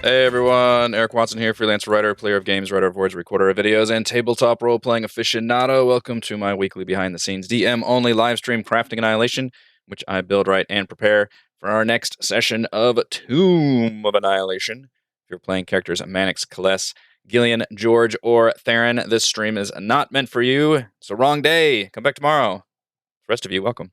Hey everyone, Eric Watson here, freelance writer, player of games, writer of words, recorder of videos, and tabletop role-playing aficionado. Welcome to my weekly behind-the-scenes DM-only live stream Crafting Annihilation, which I build, write, and prepare for our next session of Tomb of Annihilation. If you're playing characters Mannix, Kaless, Gillian, George, or Theron, this stream is not meant for you. It's the wrong day. Come back tomorrow. The rest of you, welcome.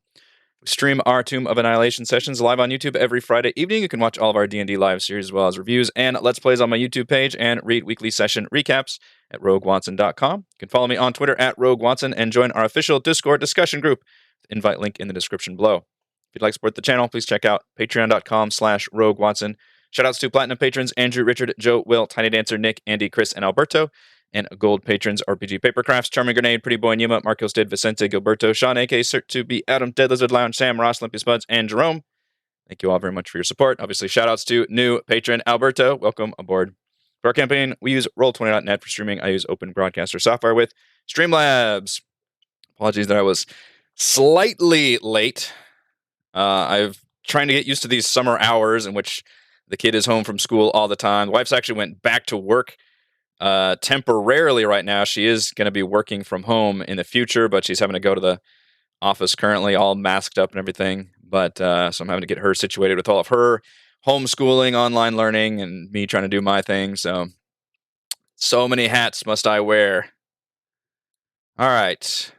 We stream our Tomb of Annihilation sessions live on YouTube every Friday evening. You can watch all of our D&D live series as well as reviews and Let's Plays on my YouTube page and read weekly session recaps at roguewatson.com. You can follow me on Twitter at roguewatson and join our official Discord discussion group. Invite link in the description below. If you'd like to support the channel, please check out patreon.com/roguewatson. Shoutouts to Platinum patrons Andrew, Richard, Joe, Will, Tiny Dancer, Nick, Andy, Chris, and Alberto. And gold patrons RPG Papercrafts, Charming Grenade, Pretty Boy Numa, Marcos Did, Vicente, Gilberto, Sean, A.K. Cert to be Adam, Dead Lizard Lounge, Sam, Ross, Limpy Spuds, and Jerome. Thank you all very much for your support. Obviously, shoutouts to new patron Alberto. Welcome aboard. For our campaign, we use Roll20.net for streaming. I use Open Broadcaster software with Streamlabs. Apologies that I was slightly late. I've trying to get used to these summer hours in which the kid is home from school all the time. The wife's actually went back to work temporarily right now. She is going to be working from home in the future, but she's having to go to the office currently, all masked up and everything. But so I'm having to get her situated with all of her homeschooling, online learning, and me trying to do my thing. So many hats must I wear. All right.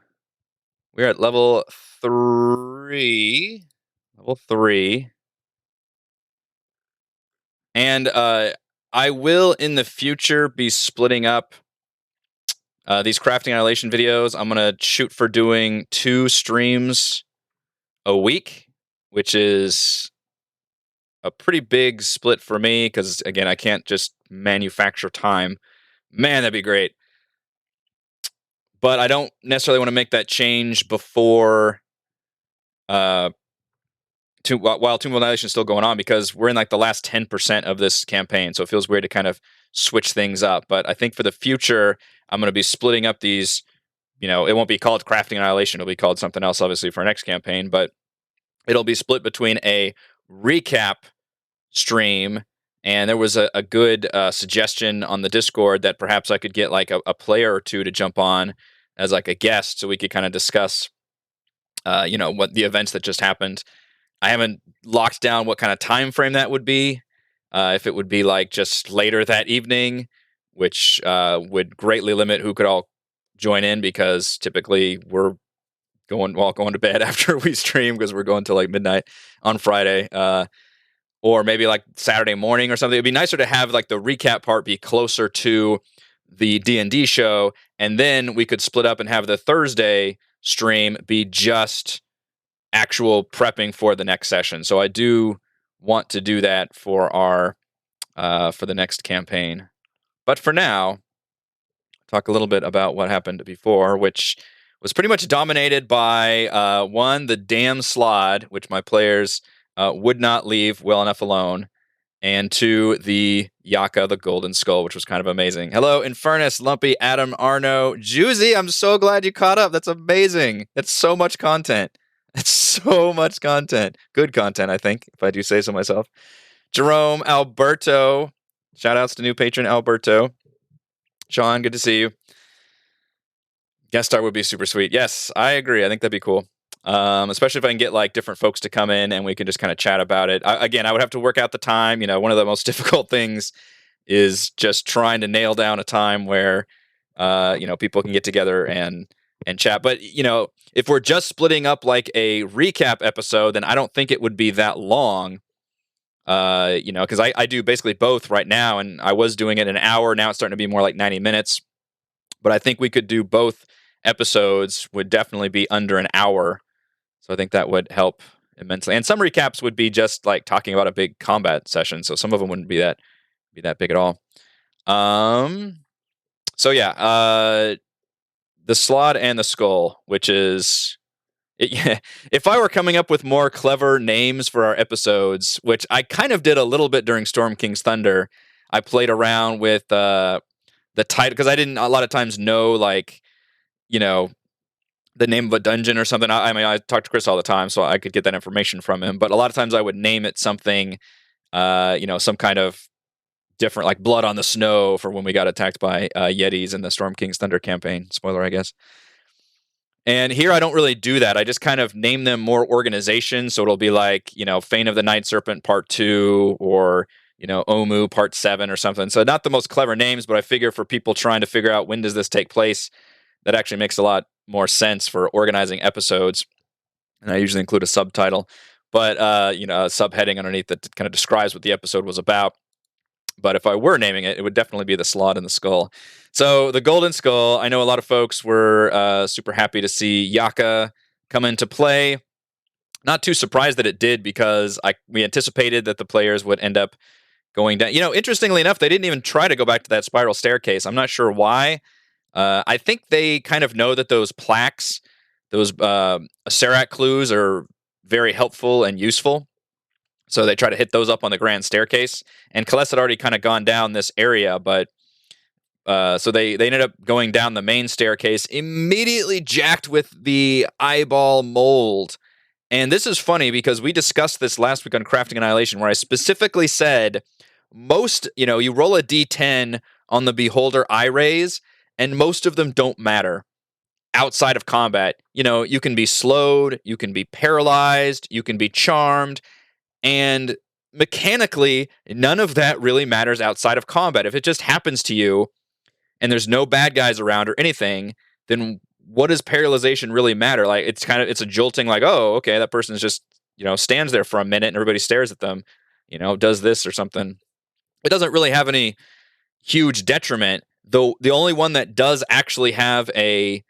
We're at level 3. Level 3. And I will, in the future, be splitting up these Crafting Annihilation videos. I'm going to shoot for doing 2 streams a week, which is a pretty big split for me because, again, I can't just manufacture time. Man, that'd be great. But I don't necessarily want to make that change before while Tomb of Annihilation is still going on, because we're in like the last 10% of this campaign, so it feels weird to kind of switch things up. But I think for the future, I'm going to be splitting up these. It won't be called Crafting Annihilation. It'll be called something else, obviously, for our next campaign. But it'll be split between a recap stream, and there was a good suggestion on the Discord that perhaps I could get like a player or two to jump on as like a guest, so we could kind of discuss, what the events that just happened. I haven't locked down what kind of time frame that would be. If it would be like just later that evening, which would greatly limit who could all join in, because typically we're going to bed after we stream because we're going till like midnight on Friday, or maybe like Saturday morning or something. It'd be nicer to have like the recap part be closer to the D&D show, and then we could split up and have the Thursday stream be just actual prepping for the next session. So I do want to do that for our for the next campaign. But for now, talk a little bit about what happened before, which was pretty much dominated by one, the damn slod, which my players would not leave well enough alone, and 2, the Yaka, the Golden Skull, which was kind of amazing. Hello, Infernus, Lumpy, Adam, Arno, Juicy. I'm so glad you caught up. That's amazing. That's so much content. That's so much content. Good content, I think, if I do say so myself. Jerome, Alberto. Shout outs to new patron Alberto. Sean, good to see you. Guest star would be super sweet. Yes, I agree. I think that'd be cool. Especially if I can get like different folks to come in and we can just kind of chat about it. Again, I would have to work out the time. One of the most difficult things is just trying to nail down a time where people can get together and chat. But if we're just splitting up like a recap episode, then I don't think it would be that long. Because I do basically both right now, and I was doing it an hour. Now it's starting to be more like 90 minutes. But I think we could do both episodes, would definitely be under an hour. So I think that would help immensely. And some recaps would be just like talking about a big combat session. So some of them wouldn't be that big at all. So yeah, the Slod and the Skull, which is, if I were coming up with more clever names for our episodes, which I kind of did a little bit during Storm King's Thunder, I played around with the title, because I didn't a lot of times know the name of a dungeon or something. I mean, I talk to Chris all the time, so I could get that information from him. But a lot of times I would name it something, some kind of different, like Blood on the Snow for when we got attacked by Yetis in the Storm King's Thunder campaign. Spoiler, I guess. And here I don't really do that. I just kind of name them more organizations. So it'll be like, Fane of the Night Serpent Part 2 or, Omu Part 7 or something. So not the most clever names, but I figure for people trying to figure out when does this take place, that actually makes a lot more sense for organizing episodes. And I usually include a subtitle, but, a subheading underneath that kind of describes what the episode was about. But if I were naming it, it would definitely be the Slot in the Skull. So the Golden Skull, I know a lot of folks were super happy to see Yaka come into play. Not too surprised that it did, because we anticipated that the players would end up going down. Interestingly enough, they didn't even try to go back to that spiral staircase. I'm not sure why. I think they kind of know that those plaques, those Serac clues, are very helpful and useful. So they try to hit those up on the grand staircase. And Kaless had already kind of gone down this area, but so they ended up going down the main staircase, immediately jacked with the eyeball mold. And this is funny because we discussed this last week on Crafting Annihilation, where I specifically said you roll a d10 on the Beholder eye rays, and most of them don't matter outside of combat. You can be slowed, you can be paralyzed, you can be charmed. And mechanically, none of that really matters outside of combat. If it just happens to you and there's no bad guys around or anything, then what does paralyzation really matter? Like, it's a jolting, like, oh, okay, that person's just, stands there for a minute and everybody stares at them, does this or something. It doesn't really have any huge detriment, though. The only one that does actually have a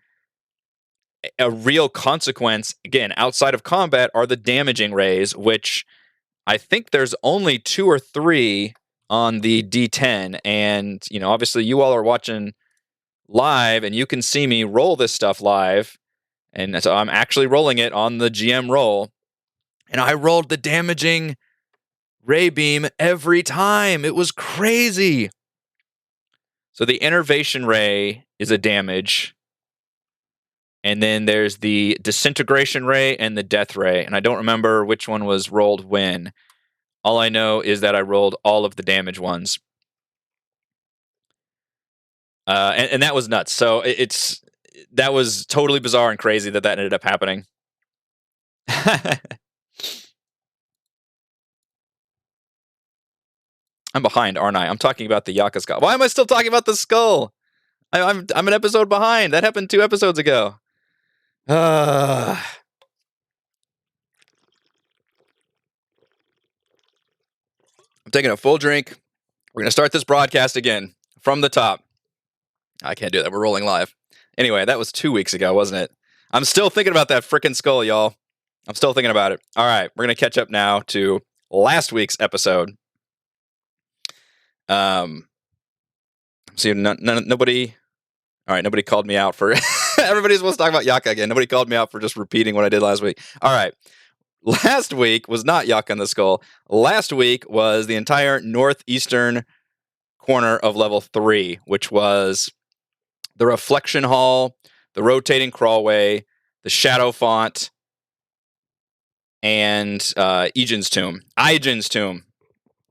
real consequence, again, outside of combat, are the damaging rays, which I think there's only 2 or 3 on the D10. And, obviously you all are watching live and you can see me roll this stuff live. And so I'm actually rolling it on the GM roll. And I rolled the damaging ray beam every time. It was crazy. So the Enervation ray is a damage. And then there's the Disintegration ray and the Death ray. And I don't remember which one was rolled when. All I know is that I rolled all of the damage ones. And that was nuts. So that was totally bizarre and crazy that ended up happening. I'm behind, aren't I? I'm talking about the Yaka skull. Why am I still talking about the skull? I'm an episode behind. That happened 2 episodes ago. I'm taking a full drink. We're going to start this broadcast again from the top. I can't do that. We're rolling live. Anyway, that was 2 weeks ago, wasn't it? I'm still thinking about that frickin' skull, y'all. I'm still thinking about it. All right, we're going to catch up now to last week's episode. See, nobody... All right, nobody called me out for... Everybody's supposed to talk about Yaka again. Nobody called me out for just repeating what I did last week. All right. Last week was not Yaka in the Skull. Last week was the entire northeastern corner of level 3, which was the Reflection Hall, the Rotating Crawlway, the Shadow Font, and Ijin's Tomb. Ijin's Tomb.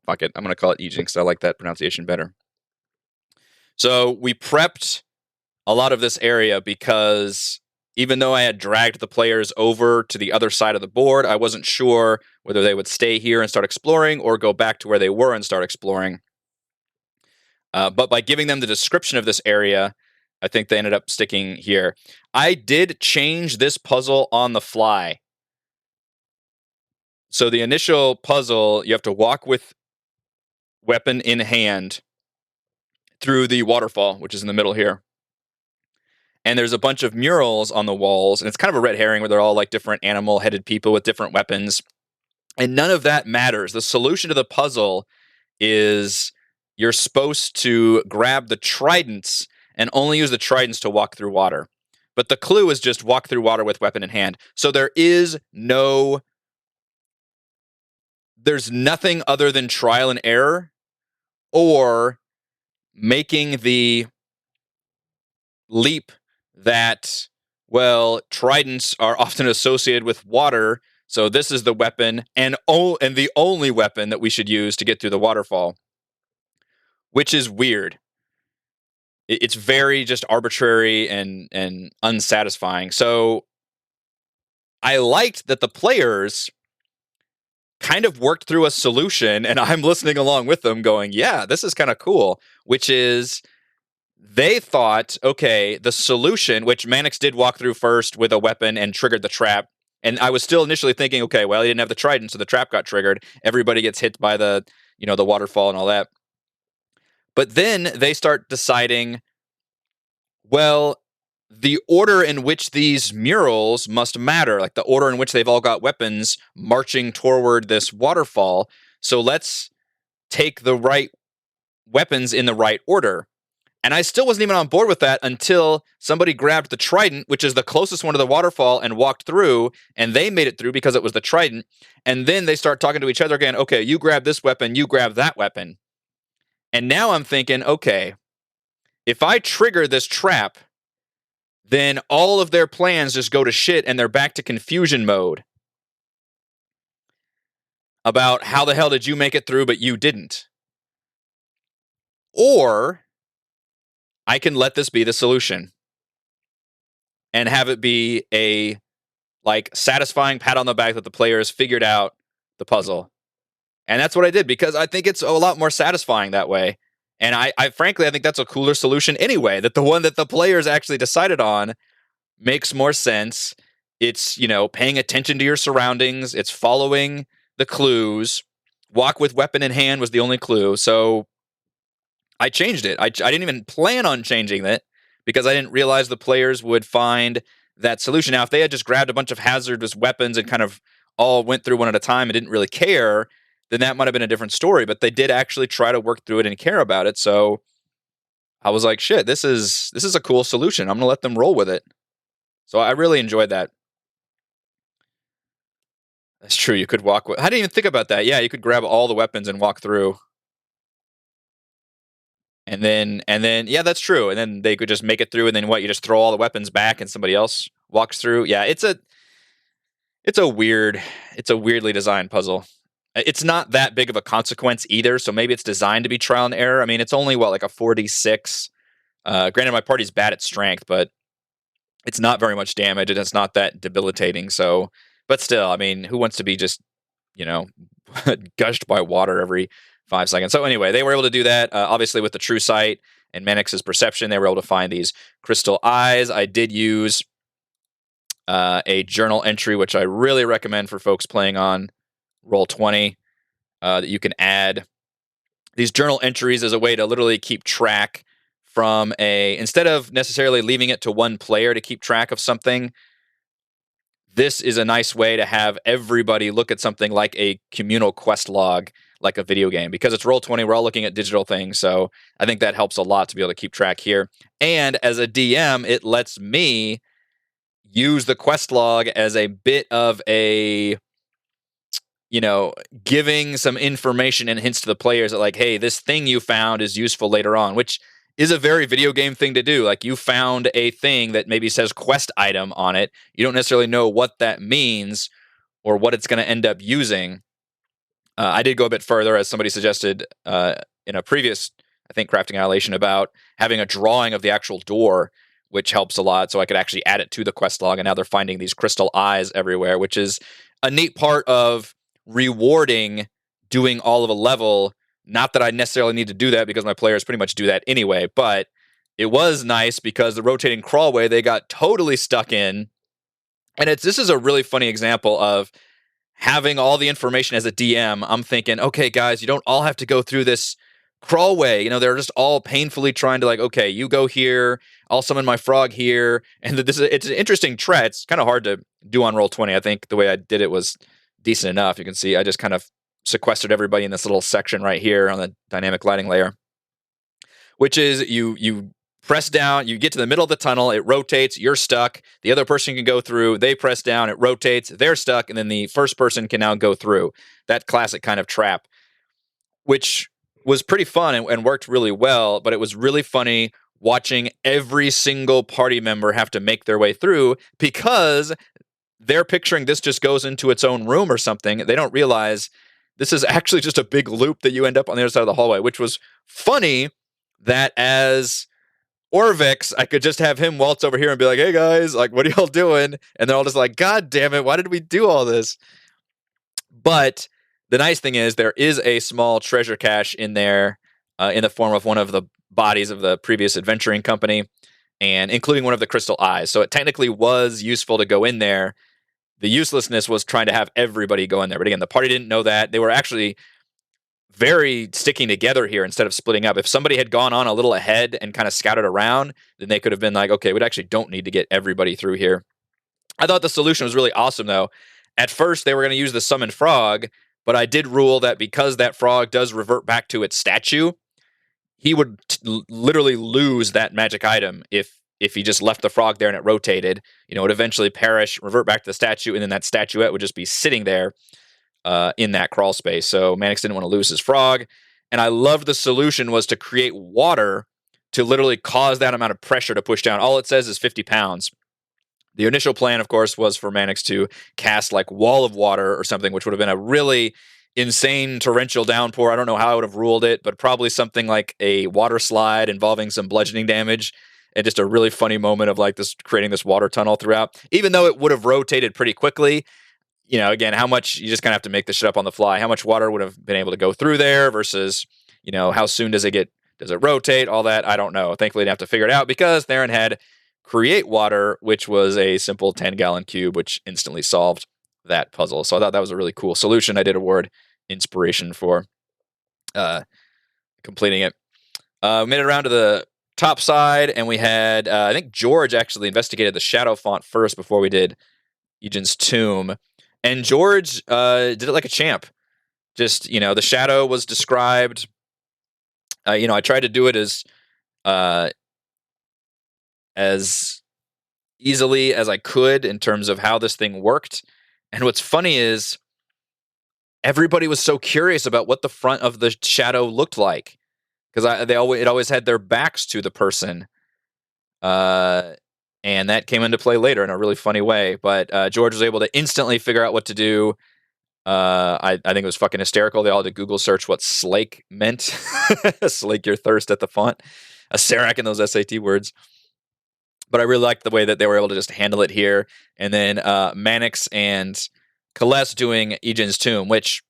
Fuck it. I'm going to call it Ijin because I like that pronunciation better. So we prepped a lot of this area because even though I had dragged the players over to the other side of the board, I wasn't sure whether they would stay here and start exploring or go back to where they were and start exploring. But by giving them the description of this area, I think they ended up sticking here. I did change this puzzle on the fly. So the initial puzzle, you have to walk with weapon in hand through the waterfall, which is in the middle here. And there's a bunch of murals on the walls, and it's kind of a red herring where they're all like different animal-headed people with different weapons. And none of that matters. The solution to the puzzle is you're supposed to grab the tridents and only use the tridents to walk through water. But the clue is just walk through water with weapon in hand. So there's nothing other than trial and error or making the leap that, well, tridents are often associated with water, so this is the weapon and the only weapon that we should use to get through the waterfall. which is weird. It's very just arbitrary and unsatisfying. So I liked that the players kind of worked through a solution, and I'm listening along with them going, yeah, this is kind of cool, which is they thought, okay, the solution, which Mannix did walk through first with a weapon and triggered the trap. And I was still initially thinking, okay, well, he didn't have the trident, so the trap got triggered. Everybody gets hit by the, the waterfall and all that. But then they start deciding, well, the order in which these murals must matter, like the order in which they've all got weapons marching toward this waterfall. So let's take the right weapons in the right order. And I still wasn't even on board with that until somebody grabbed the trident, which is the closest one to the waterfall, and walked through, and they made it through because it was the trident. And then they start talking to each other again. Okay, you grab this weapon, you grab that weapon. And now I'm thinking, okay, if I trigger this trap, then all of their plans just go to shit and they're back to confusion mode about how the hell did you make it through, but you didn't. Or I can let this be the solution and have it be a satisfying pat on the back that the players figured out the puzzle. And that's what I did, because I think it's a lot more satisfying that way. And I frankly, I think that's a cooler solution anyway, that the one that the players actually decided on makes more sense. It's, paying attention to your surroundings. It's following the clues. Walk with weapon in hand was the only clue. So I changed it. I didn't even plan on changing it because I didn't realize the players would find that solution. Now, if they had just grabbed a bunch of hazardous weapons and kind of all went through one at a time and didn't really care, then that might have been a different story. But they did actually try to work through it and care about it. So I was like, shit, this is a cool solution. I'm going to let them roll with it. So I really enjoyed that. That's true. You could walk with... I didn't even think about that. Yeah, you could grab all the weapons and walk through. And then, yeah, that's true. And then they could just make it through, and then what? You just throw all the weapons back, and somebody else walks through. Yeah, it's a weirdly designed puzzle. It's not that big of a consequence either, so maybe it's designed to be trial and error. I mean, it's only like a 4d6. Granted, my party's bad at strength, but it's not very much damage, and it's not that debilitating. So, but still, I mean, who wants to be just, gushed by water every 5 seconds? So anyway, they were able to do that. Obviously, with the true sight and Mannix's perception, they were able to find these crystal eyes. I did use a journal entry, which I really recommend for folks playing on Roll20, that you can add these journal entries as a way to literally keep track from instead of necessarily leaving it to one player to keep track of something. This is a nice way to have everybody look at something like a communal quest log, like a video game. Because it's Roll20, we're all looking at digital things, so I think that helps a lot to be able to keep track here. And as a DM, it lets me use the quest log as a bit of a, giving some information and hints to the players that, like, hey, this thing you found is useful later on, which is a very video game thing to do. Like, you found a thing that maybe says quest item on it. You don't necessarily know what that means or what it's going to end up using. I did go a bit further, as somebody suggested in a previous, I think, Crafting Annihilation, about having a drawing of the actual door, which helps a lot. So I could actually add it to the quest log, and now they're finding these crystal eyes everywhere, which is a neat part of rewarding doing all of a level. Not that I necessarily need to do that, because my players pretty much do that anyway, but it was nice because the rotating crawlway they got totally stuck in. And this is a really funny example of having all the information as a DM. I'm thinking, okay, guys, you don't all have to go through this crawlway. They're just all painfully trying to, like, okay, you go here, I'll summon my frog here. And it's an interesting trait. It's kind of hard to do on Roll20. I think the way I did it was decent enough. You can see I just kind of sequestered everybody in this little section right here on the dynamic lighting layer, which is you press down, you get to the middle of the tunnel, it rotates, you're stuck, the other person can go through, they press down, it rotates, they're stuck, and then the first person can now go through. That classic kind of trap, which was pretty fun and worked really well, but it was really funny watching every single party member have to make their way through, because they're picturing this just goes into its own room or something. They don't realize this is actually just a big loop that you end up on the other side of the hallway, which was funny that as Orvix, I could just have him waltz over here and be like, hey guys, like, what are y'all doing? And they're all just like, God damn it, why did we do all this? But the nice thing is there is a small treasure cache in there in the form of one of the bodies of the previous adventuring company, and including one of the crystal eyes. So it technically was useful to go in there. The uselessness was trying to have everybody go in there. But again, the party didn't know that. They were actually very sticking together here instead of splitting up. If somebody had gone on a little ahead and kind of scouted around, then they could have been like, okay, we actually don't need to get everybody through here. I thought the solution was really awesome, though. At first, they were going to use the summoned frog, but I did rule that because that frog does revert back to its statue, he would literally lose that magic item if he just left the frog there and it rotated. It would eventually perish, revert back to the statue, and then that statuette would just be sitting there in that crawl space. So Mannix didn't want to lose his frog. And I loved the solution was to create water to literally cause that amount of pressure to push down. All it says is 50 pounds. The initial plan, of course, was for Mannix to cast like Wall of Water or something, which would have been a really insane torrential downpour. I don't know how I would have ruled it, but probably something like a water slide involving some bludgeoning damage and just a really funny moment of like this creating this water tunnel throughout. Even though it would have rotated pretty quickly, again, how much you just kind of have to make this shit up on the fly. How much water would have been able to go through there versus, how soon does it rotate? All that, I don't know. Thankfully, I didn't have to figure it out because Theron had create water, which was a simple 10-gallon cube, which instantly solved that puzzle. So I thought that was a really cool solution. I did award inspiration for completing it. Made it around to the top side, and we had, I think George actually investigated the shadow font first before we did Ejin's tomb. And George did it like a champ. Just, the shadow was described. I tried to do it as easily as I could in terms of how this thing worked. And what's funny is everybody was so curious about what the front of the shadow looked like because it always had their backs to the person. And that came into play later in a really funny way. But George was able to instantly figure out what to do. I think it was fucking hysterical. They all had to Google search what slake meant. Slake your thirst at the font. A Serac in those SAT words. But I really liked the way that they were able to just handle it here. And then Mannix and Kaless doing Ejin's tomb, which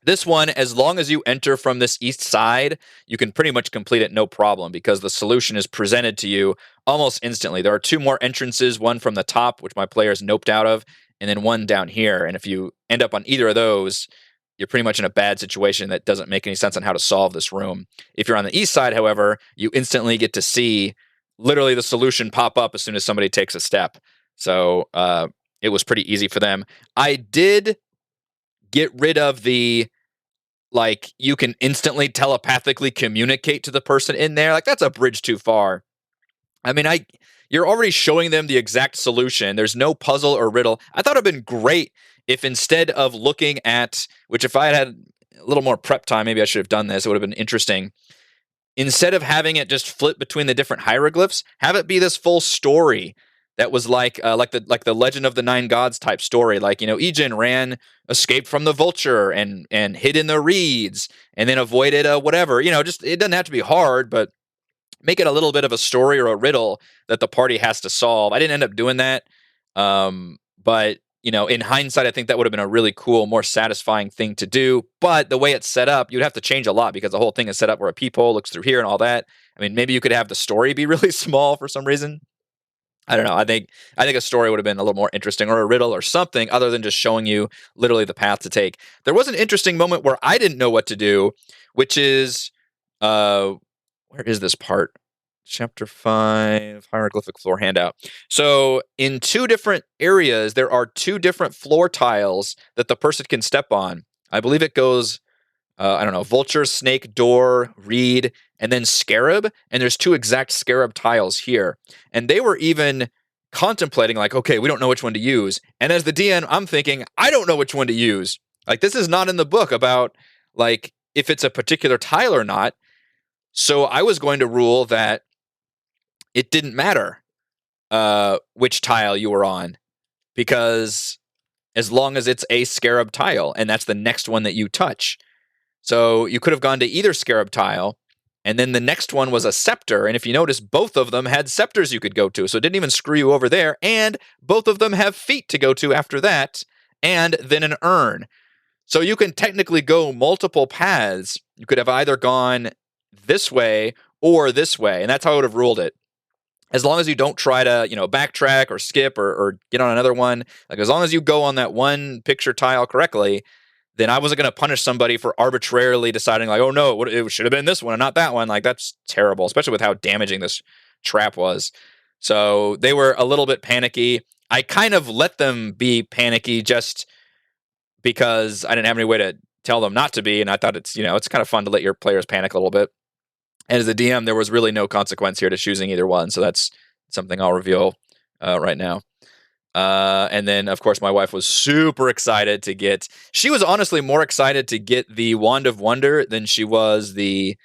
this one, as long as you enter from this east side, you can pretty much complete it no problem because the solution is presented to you almost instantly. There are two more entrances, one from the top, which my players noped out of, and then one down here. And if you end up on either of those, you're pretty much in a bad situation that doesn't make any sense on how to solve this room. If you're on the east side, however, you instantly get to see literally the solution pop up as soon as somebody takes a step. So it was pretty easy for them. I did get rid of the, like, you can instantly telepathically communicate to the person in there. Like, that's a bridge too far. I mean, you're already showing them the exact solution. There's no puzzle or riddle. I thought it would have been great if instead of looking at, which if I had a little more prep time, maybe I should have done this. It would have been interesting. Instead of having it just flip between the different hieroglyphs, have it be this full story that was like the Legend of the Nine Gods type story. Like, Ejin escaped from the vulture and hid in the reeds and then avoided whatever. Just it doesn't have to be hard, but make it a little bit of a story or a riddle that the party has to solve. I didn't end up doing that, but in hindsight, I think that would have been a really cool, more satisfying thing to do. But the way it's set up, you'd have to change a lot because the whole thing is set up where a peephole looks through here and all that. I mean, maybe you could have the story be really small for some reason. I don't know. I think a story would have been a little more interesting, or a riddle or something other than just showing you literally the path to take. There was an interesting moment where I didn't know what to do, which is, where is this part? Chapter 5, hieroglyphic floor handout. So in two different areas, there are two different floor tiles that the person can step on. I believe it goes, vulture, snake, door, reed, and then scarab. And there's two exact scarab tiles here. And they were even contemplating like, okay, we don't know which one to use. And as the DM, I'm thinking, I don't know which one to use. Like, this is not in the book about like if it's a particular tile or not. So I was going to rule that it didn't matter which tile you were on, because as long as it's a scarab tile, and that's the next one that you touch. So you could have gone to either scarab tile, and then the next one was a scepter. And if you notice, both of them had scepters you could go to. So it didn't even screw you over there. And both of them have feet to go to after that, and then an urn. So you can technically go multiple paths. You could have either gone this way or this way, and that's how I would have ruled it. As long as you don't try to, backtrack or skip or get on another one, like as long as you go on that one picture tile correctly, then I wasn't going to punish somebody for arbitrarily deciding like, oh no, it should have been this one and not that one. Like that's terrible, especially with how damaging this trap was. So they were a little bit panicky. I kind of let them be panicky just because I didn't have any way to tell them not to be, and I thought it's kind of fun to let your players panic a little bit. And as a DM, there was really no consequence here to choosing either one, so that's something I'll reveal right now. And then, of course, my wife was super excited to get. She was honestly more excited to get the Wand of Wonder than she was the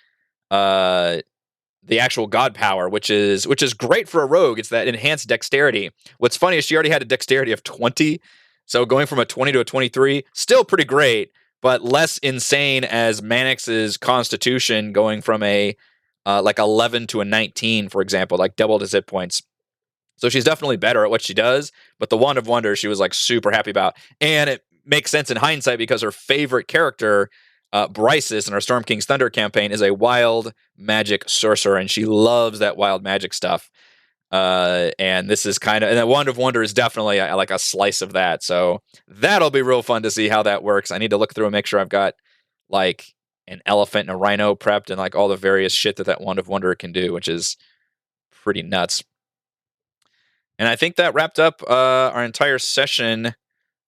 actual God Power, which is great for a rogue. It's that enhanced dexterity. What's funny is she already had a dexterity of 20, so going from a 20 to a 23, still pretty great, but less insane as Mannix's Constitution going from a like 11 to a 19, for example, like doubled his hit points. So she's definitely better at what she does, but the Wand of Wonder she was like super happy about. And it makes sense in hindsight because her favorite character, Brysis, in our Storm King's Thunder campaign, is a wild magic sorcerer, and she loves that wild magic stuff. And this is and that Wand of Wonder is definitely like a slice of that. So that'll be real fun to see how that works. I need to look through and make sure I've got like an elephant and a rhino prepped and like all the various shit that Wand of Wonder can do, which is pretty nuts. And I think that wrapped up our entire session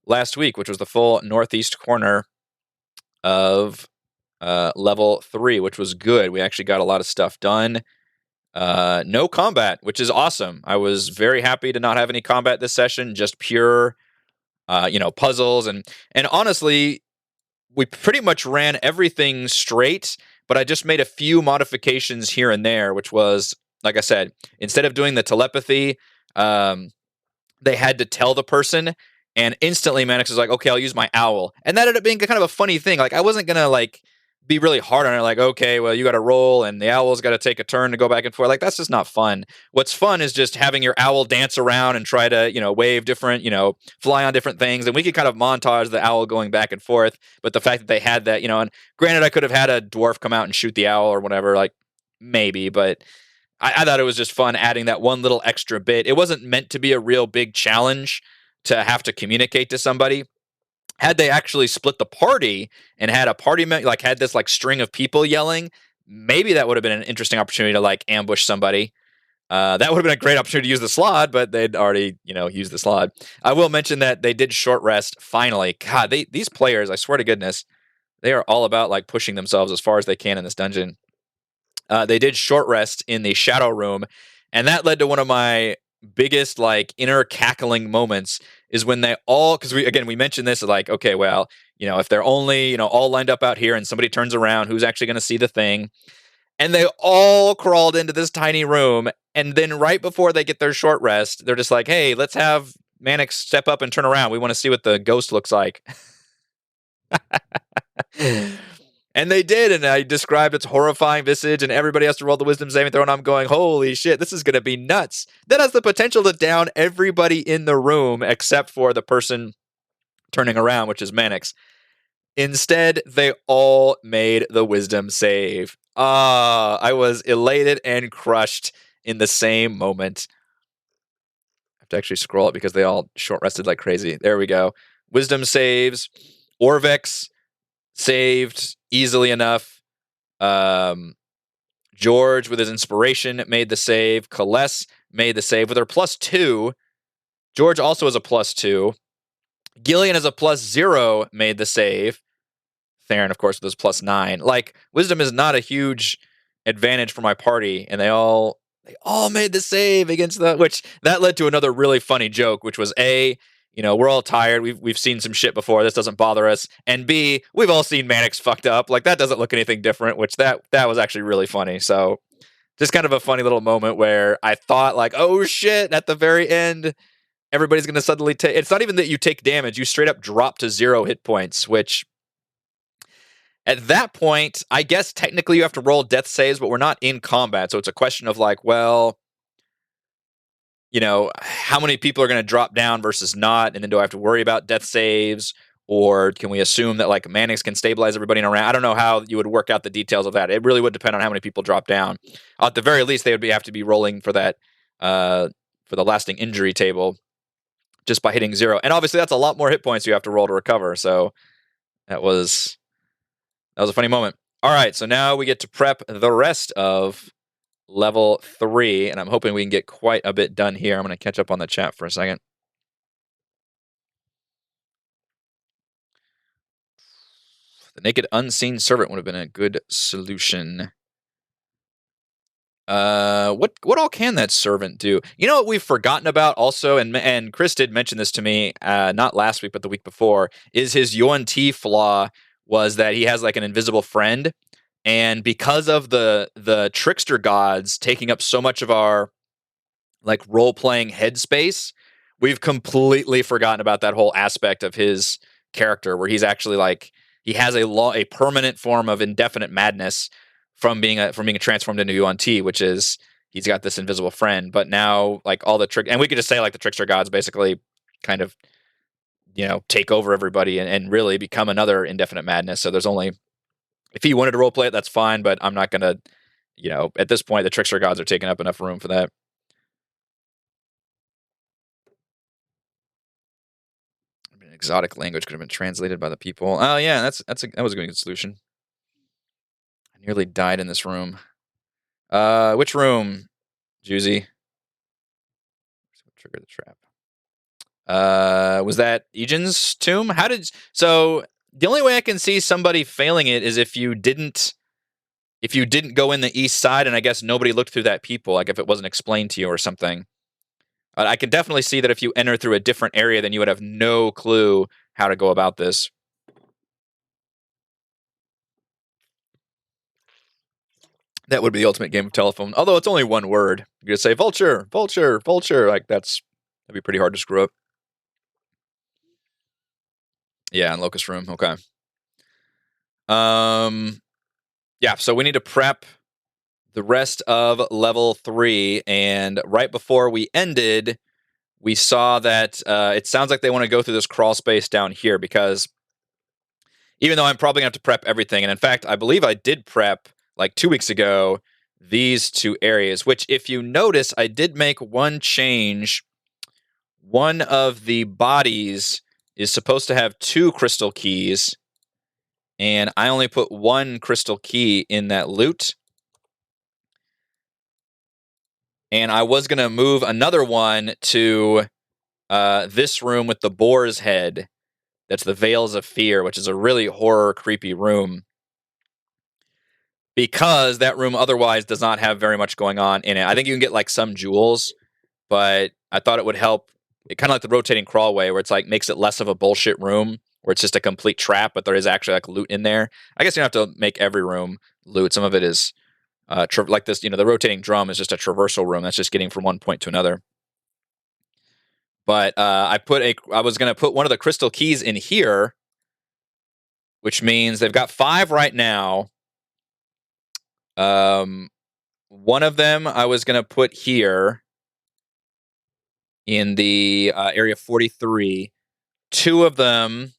last week, which was the full northeast corner of level 3, which was good. We actually got a lot of stuff done. No combat, which is awesome. I was very happy to not have any combat this session, just pure, puzzles. And honestly, we pretty much ran everything straight, but I just made a few modifications here and there, which was, like I said, instead of doing the telepathy, they had to tell the person, and instantly Mannix was like, okay, I'll use my owl. And that ended up being kind of a funny thing. Like, I wasn't going to, like, be really hard on her, like, okay, well, you got to roll, and the owl's got to take a turn to go back and forth. Like, that's just not fun. What's fun is just having your owl dance around and try to, wave different, fly on different things. And we could kind of montage the owl going back and forth. But the fact that they had that, and granted, I could have had a dwarf come out and shoot the owl or whatever, like, maybe, but I thought it was just fun adding that one little extra bit. It wasn't meant to be a real big challenge to have to communicate to somebody. Had they actually split the party and had a party, like had this like string of people yelling, maybe that would have been an interesting opportunity to like ambush somebody. That would have been a great opportunity to use the slot, but they'd already, used the slot. I will mention that they did short rest finally. God, these players, I swear to goodness, they are all about like pushing themselves as far as they can in this dungeon. They did short rest in the shadow room, and that led to one of my biggest like inner cackling moments is when they all, because we mentioned this like, okay, well, if they're only, all lined up out here and somebody turns around, who's actually going to see the thing? And they all crawled into this tiny room, and then right before they get their short rest, they're just like, hey, let's have Mannix step up and turn around. We want to see what the ghost looks like. And they did, and I described its horrifying visage, and everybody has to roll the wisdom saving throw, and I'm going, holy shit, this is going to be nuts. That has the potential to down everybody in the room except for the person turning around, which is Mannix. Instead, they all made the wisdom save. I was elated and crushed in the same moment. I have to actually scroll it because they all short rested like crazy. There we go. Wisdom saves. Orvex saved easily enough. George, with his inspiration, made the save. Kaless made the save with her +2. George also has a +2. Gillian has a +0, made the save. Theron, of course, with his +9. Like, wisdom is not a huge advantage for my party, and they all made the save against which that led to another really funny joke, which was A, we're all tired. We've seen some shit before. This doesn't bother us. And B, we've all seen Mannix fucked up. Like, that doesn't look anything different, which that was actually really funny. So just kind of a funny little moment where I thought like, oh shit, at the very end, everybody's going to suddenly take. It's not even that you take damage; you straight up drop to 0 hit points. Which at that point, I guess technically you have to roll death saves, but we're not in combat, so it's a question of like, well, how many people are going to drop down versus not, and then do I have to worry about death saves, or can we assume that like Mannix can stabilize everybody in a round? I don't know how you would work out the details of that. It really would depend on how many people drop down. At the very least, they would have to be rolling for that for the lasting injury table just by hitting 0, and obviously that's a lot more hit points you have to roll to recover. So that was a funny moment. All right, so now we get to prep the rest of level 3, and I'm hoping we can get quite a bit done here. I'm going to catch up on the chat for a second. The Naked Unseen Servant would have been a good solution. What all can that servant do? You know what we've forgotten about also, and Chris did mention this to me, not last week but the week before, is his Yuan Ti flaw was that he has like an invisible friend, and because of the trickster gods taking up so much of our like role-playing headspace, we've completely forgotten about that whole aspect of his character where he's actually like he has a permanent form of indefinite madness from being transformed into Yuan Ti, which is he's got this invisible friend. But now like all the trick, and we could just say like the trickster gods basically kind of take over everybody and really become another indefinite madness. So there's only, if he wanted to roleplay it, that's fine, but I'm not gonna, at this point the trickster gods are taking up enough room for that. An exotic language could have been translated by the people. Oh yeah, that was a good solution. I nearly died in this room. Which room, Juicy? Trigger the trap. Was that Egan's tomb? So the only way I can see somebody failing it is if you didn't go in the east side, and I guess nobody looked through that peephole, like if it wasn't explained to you or something. I can definitely see that if you enter through a different area, then you would have no clue how to go about this. That would be the ultimate game of telephone. Although it's only one word. You could say vulture, vulture, vulture. Like that'd be pretty hard to screw up. Yeah, in Locust Room. Okay. Yeah, so we need to prep the rest of level 3, and right before we ended, we saw that it sounds like they want to go through this crawl space down here, because even though I'm probably going to have to prep everything, and in fact, I believe I did prep like 2 weeks ago these 2 areas, which if you notice, I did make one change. One of the bodies is supposed to have 2 crystal keys, and I only put 1 crystal key in that loot. And I was going to move another one to this room with the boar's head. That's the Veils of Fear, which is a really horror, creepy room. Because that room otherwise does not have very much going on in it. I think you can get like some jewels, but I thought it would help. It kind of like the rotating crawlway, where it's like makes it less of a bullshit room, where it's just a complete trap, but there is actually like loot in there. I guess you don't have to make every room loot. Some of it is like this, the rotating drum is just a traversal room. That's just getting from one point to another. But I was going to put one of the crystal keys in here, which means they've got 5 right now. One of them I was going to put here in the area 43. 2 of them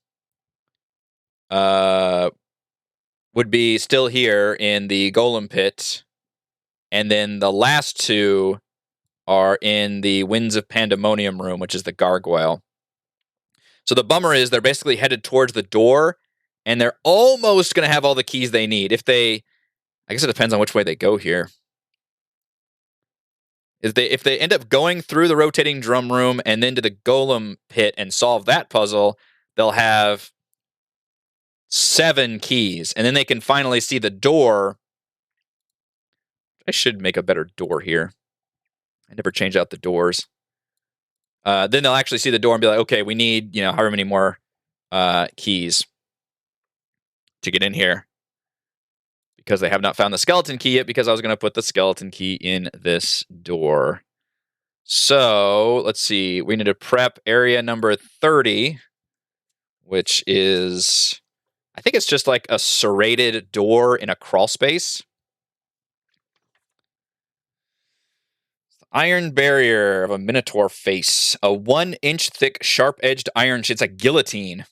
would be still here in the Golem Pit. And then the last 2 are in the Winds of Pandemonium room, which is the Gargoyle. So the bummer is they're basically headed towards the door, and they're almost going to have all the keys they need. I guess it depends on which way they go here. If they end up going through the rotating drum room and then to the Golem Pit and solve that puzzle, they'll have 7 keys, and then they can finally see the door. I should make a better door here. I never change out the doors. Then they'll actually see the door and be like, okay, we need, however many more keys to get in here. Because they have not found the skeleton key yet, because I was going to put the skeleton key in this door. So let's see. We need to prep area number 30, which is, I think it's just like a serrated door in a crawl space. Iron barrier of a minotaur face. A 1-inch thick, sharp-edged iron. It's a guillotine.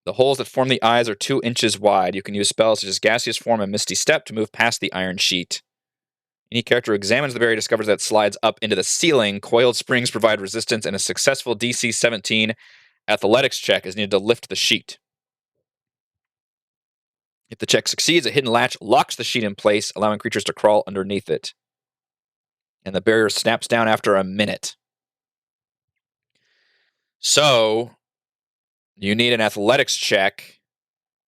The holes that form the eyes are 2 inches wide. You can use spells such as Gaseous Form and Misty Step to move past the iron sheet. Any character who examines the barrier discovers that it slides up into the ceiling. Coiled springs provide resistance, and a successful DC 17 athletics check is needed to lift the sheet. If the check succeeds, a hidden latch locks the sheet in place, allowing creatures to crawl underneath it. And the barrier snaps down after a minute. So, you need an athletics check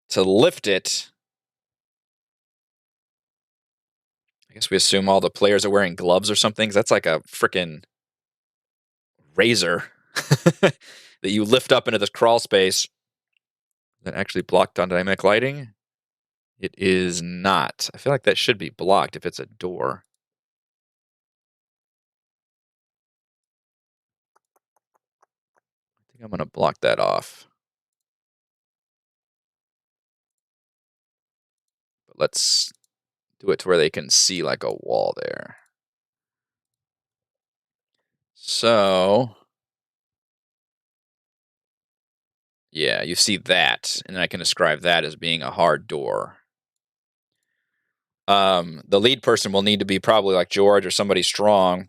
to lift it. I guess we assume all the players are wearing gloves or something, because that's like a freaking razor that you lift up into this crawl space. That actually blocked on dynamic lighting? It is not. I feel like that should be blocked if it's a door. I think I'm going to block that off. But let's do it to where they can see like a wall there. So, yeah, you see that, and then I can describe that as being a hard door. The lead person will need to be probably like George or somebody strong,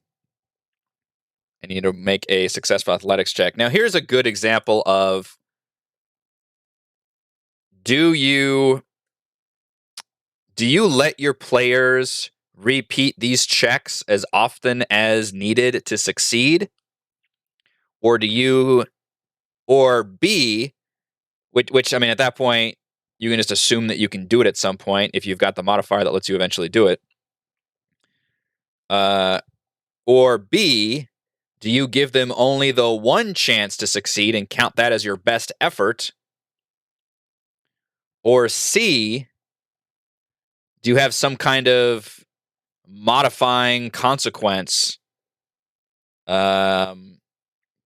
and you need to make a successful athletics check. Now, here's a good example of, do you let your players repeat these checks as often as needed to succeed? Or do you, or B, which I mean, at that point, you can just assume that you can do it at some point if you've got the modifier that lets you eventually do it. Or B, do you give them only the one chance to succeed and count that as your best effort? Or C, do you have some kind of modifying consequence to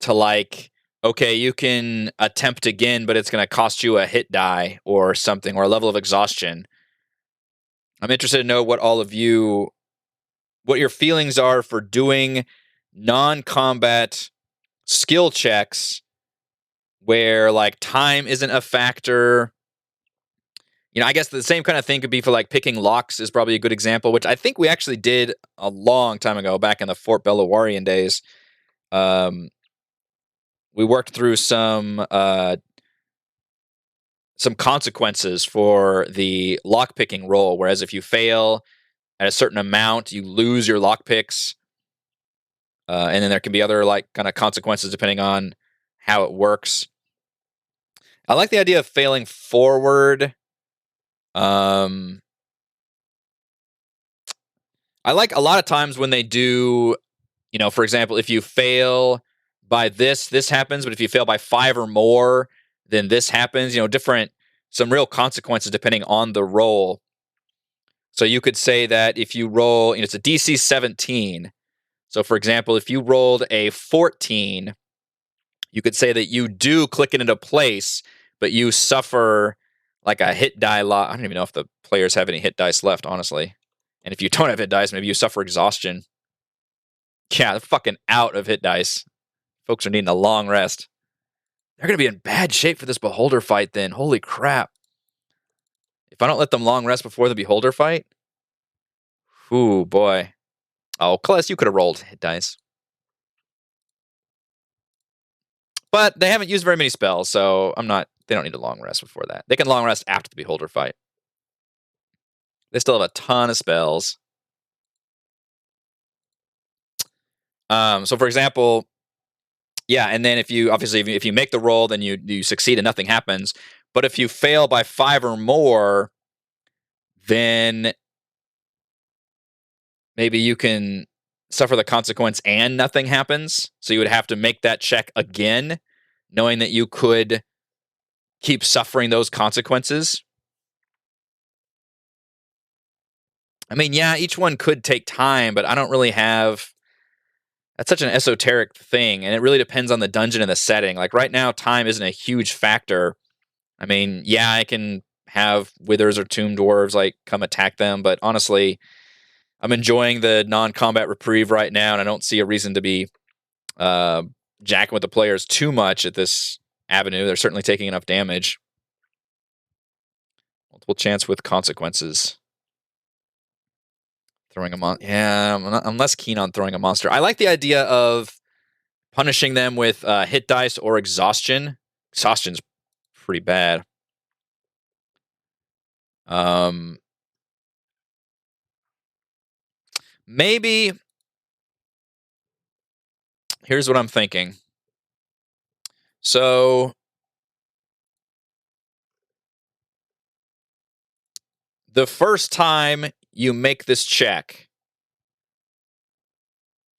like, okay, you can attempt again, but it's going to cost you a hit die or something, or a level of exhaustion? I'm interested to know what your feelings are for doing non-combat skill checks where like time isn't a factor. You know, I guess the same kind of thing could be for like picking locks is probably a good example, which I think we actually did a long time ago, back in the Fort Belawarian days. We worked through some consequences for the lockpicking roll, whereas if you fail at a certain amount, you lose your lockpicks. And then there can be other like kind of consequences depending on how it works. I like the idea of failing forward. I like a lot of times when they do, you know, for example, if you fail by this happens, but if you fail by 5 or more, then this happens. You know, some real consequences depending on the roll. So you could say that if you roll, you know, it's a DC 17. So for example, if you rolled a 14, you could say that you do click it into place, but you suffer like a hit die loss. I don't even know if the players have any hit dice left, honestly. And if you don't have hit dice, maybe you suffer exhaustion. Yeah, they're fucking out of hit dice. Folks are needing a long rest. They're going to be in bad shape for this Beholder fight then. Holy crap. If I don't let them long rest before the Beholder fight, ooh, boy. Oh, Kless, you could have rolled hit dice. But they haven't used very many spells, so they don't need a long rest before that. They can long rest after the Beholder fight. They still have a ton of spells. So for example, yeah, and then if you make the roll, then you succeed and nothing happens. But if you fail by 5 or more, then maybe you can suffer the consequence and nothing happens. So you would have to make that check again, knowing that you could keep suffering those consequences. I mean, yeah, each one could take time, but I don't really have That's such an esoteric thing, and it really depends on the dungeon and the setting. Like right now, time isn't a huge factor. I mean, yeah, I can have withers or tomb dwarves like come attack them, but honestly, I'm enjoying the non-combat reprieve right now, and I don't see a reason to be uh, jacking with the players too much at this avenue. They're certainly taking enough damage. Multiple chance with consequences. Throwing a monster. Yeah, I'm less keen on throwing a monster. I like the idea of punishing them with hit dice or exhaustion. Exhaustion's pretty bad. Maybe here's what I'm thinking. So the first time you make this check,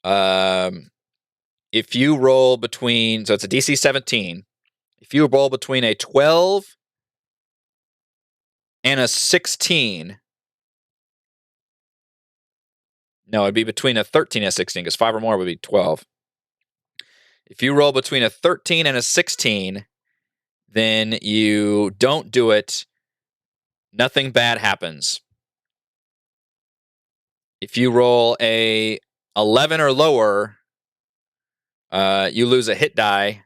if you roll between, so it's a DC 17. If you roll between a 12 and a 16, no, it'd be between a 13 and a 16 because 5 or more would be 12. If you roll between a 13 and a 16, then you don't do it. Nothing bad happens. If you roll a 11 or lower, you lose a hit die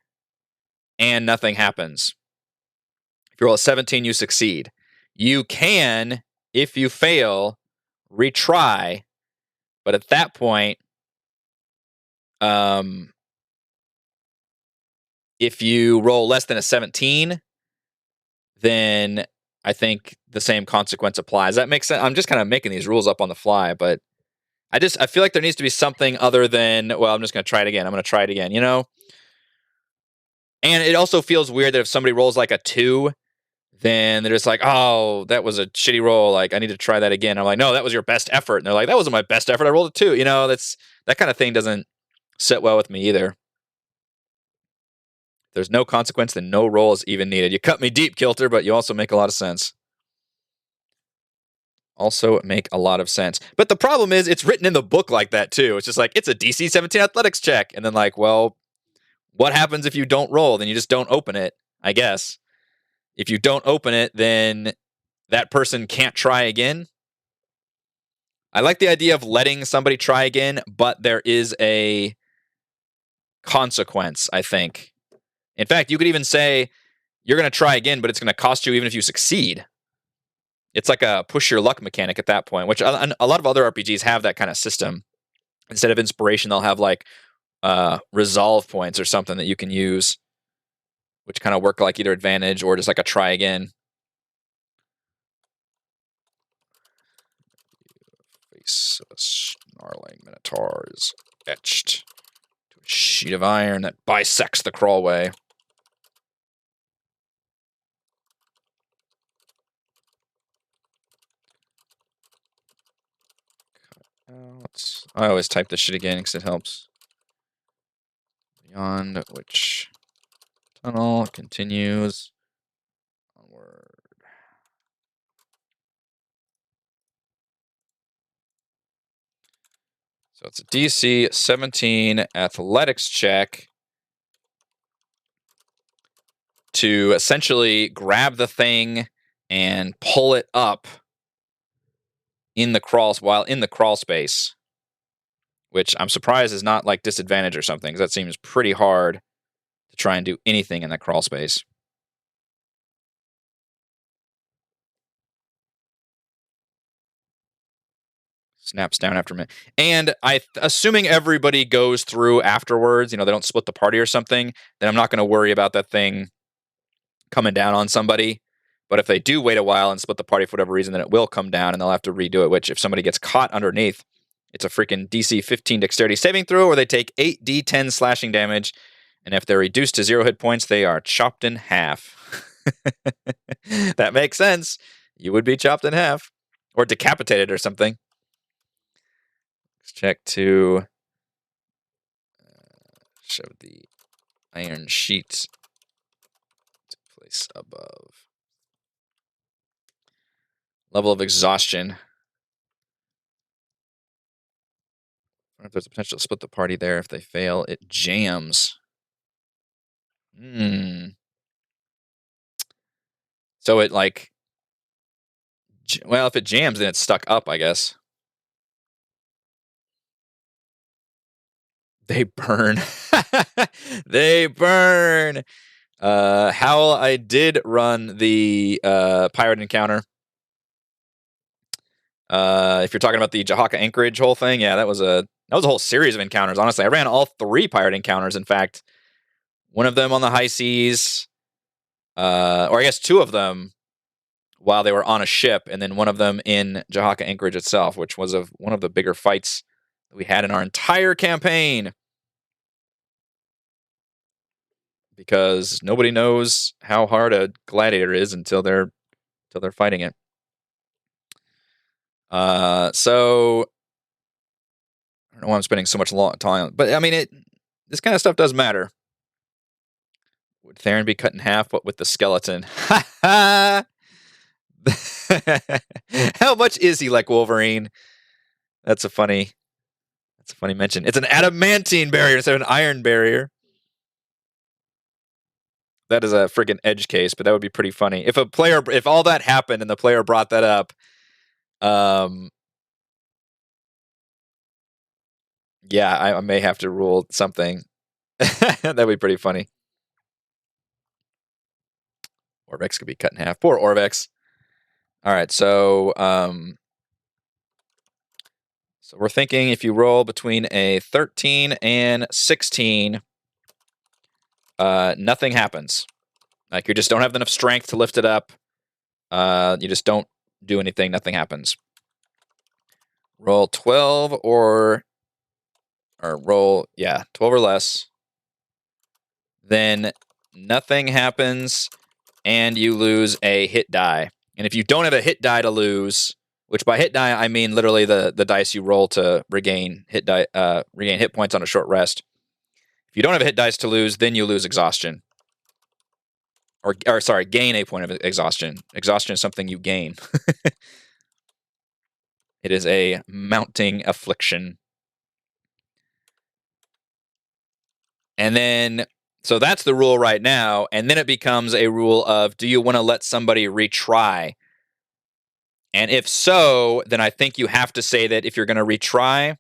and nothing happens. If you roll a 17, you succeed. You can, if you fail, retry, but at that point, if you roll less than a 17, then I think the same consequence applies. That makes sense. I'm just kind of making these rules up on the fly, but I feel like there needs to be something other than, well, I'm just going to try it again. I'm going to try it again, you know? And it also feels weird that if somebody rolls like a 2, then they're just like, oh, that was a shitty roll. Like, I need to try that again. I'm like, no, that was your best effort. And they're like, that wasn't my best effort. I rolled a 2. You know, that kind of thing doesn't sit well with me either. There's no consequence, then no roll is even needed. You cut me deep, Kilter, but you also make a lot of sense. But the problem is, it's written in the book like that, too. It's just like, it's a DC 17 athletics check. And then, like, well, what happens if you don't roll? Then you just don't open it, I guess. If you don't open it, then that person can't try again. I like the idea of letting somebody try again, but there is a consequence, I think. In fact, you could even say you're going to try again, but it's going to cost you even if you succeed. It's like a push your luck mechanic at that point, which a lot of other RPGs have that kind of system. Instead of inspiration, they'll have like resolve points or something that you can use, which kind of work like either advantage or just like a try again. Face of a snarling minotaur is etched to a sheet of iron that bisects the crawlway. I always type this shit again because it helps. Beyond which tunnel continues onward. So it's a DC 17 athletics check to essentially grab the thing and pull it up while in the crawl space, which I'm surprised is not like disadvantage or something, because that seems pretty hard to try and do anything in that crawl space. Snaps down after a minute. And assuming everybody goes through afterwards, they don't split the party or something, then I'm not going to worry about that thing coming down on somebody. But if they do wait a while and split the party for whatever reason, then it will come down and they'll have to redo it, which if somebody gets caught underneath, it's a freaking DC 15 dexterity saving throw, or they take 8d10 slashing damage. And if they're reduced to 0 hit points, they are chopped in half. That makes sense. You would be chopped in half. Or decapitated or something. Let's check to shove the iron sheet to place above. Level of exhaustion. If there's a potential to split the party there. If they fail, it jams. So it like, well, if it jams, then it's stuck up, I guess. They burn. They burn. Howl, I did run the pirate encounter. If you're talking about the Jahaka Anchorage whole thing, yeah, that was a whole series of encounters. Honestly, I ran all 3 pirate encounters. In fact, one of them on the high seas, or I guess 2 of them while they were on a ship, and then one of them in Jahaka Anchorage itself, which was one of the bigger fights that we had in our entire campaign. Because nobody knows how hard a gladiator is until they're fighting it. So I don't know why I'm spending so much time, but I mean, this kind of stuff does matter. Would Theron be cut in half? What with the skeleton? How much is he like Wolverine? That's a funny mention. It's an adamantine barrier instead of an iron barrier. That is a friggin' edge case, but that would be pretty funny if if all that happened and the player brought that up. Yeah, I may have to rule something. That'd be pretty funny. Orvex could be cut in half. Poor Orvex. All right, so we're thinking if you roll between a 13 and 16, nothing happens. Like you just don't have enough strength to lift it up. You just don't do anything. Nothing happens. Roll 12 or roll 12 or less. Then nothing happens, and you lose a hit die. And if you don't have a hit die to lose, which by hit die I mean literally the dice you roll to regain hit points on a short rest. If you don't have a hit dice to lose, then you lose exhaustion. Or sorry, gain a point of exhaustion. Exhaustion is something you gain. It is a mounting affliction. And then, so that's the rule right now. And then it becomes a rule of, do you want to let somebody retry? And if so, then I think you have to say that if you're going to retry,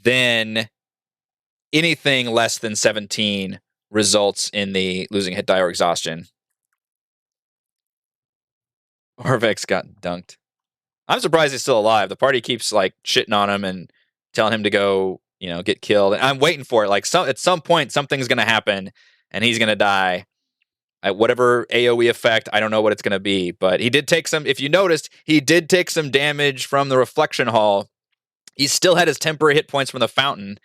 then anything less than 17 results in the losing hit die or exhaustion. Orvex got dunked. I'm surprised he's still alive. The party keeps like shitting on him and telling him to go, get killed. And I'm waiting for it. Like at some point, something's going to happen and he's going to die. At whatever AoE effect, I don't know what it's going to be, but he did take some. If you noticed, he did take some damage from the reflection hall. He still had his temporary hit points from the fountain.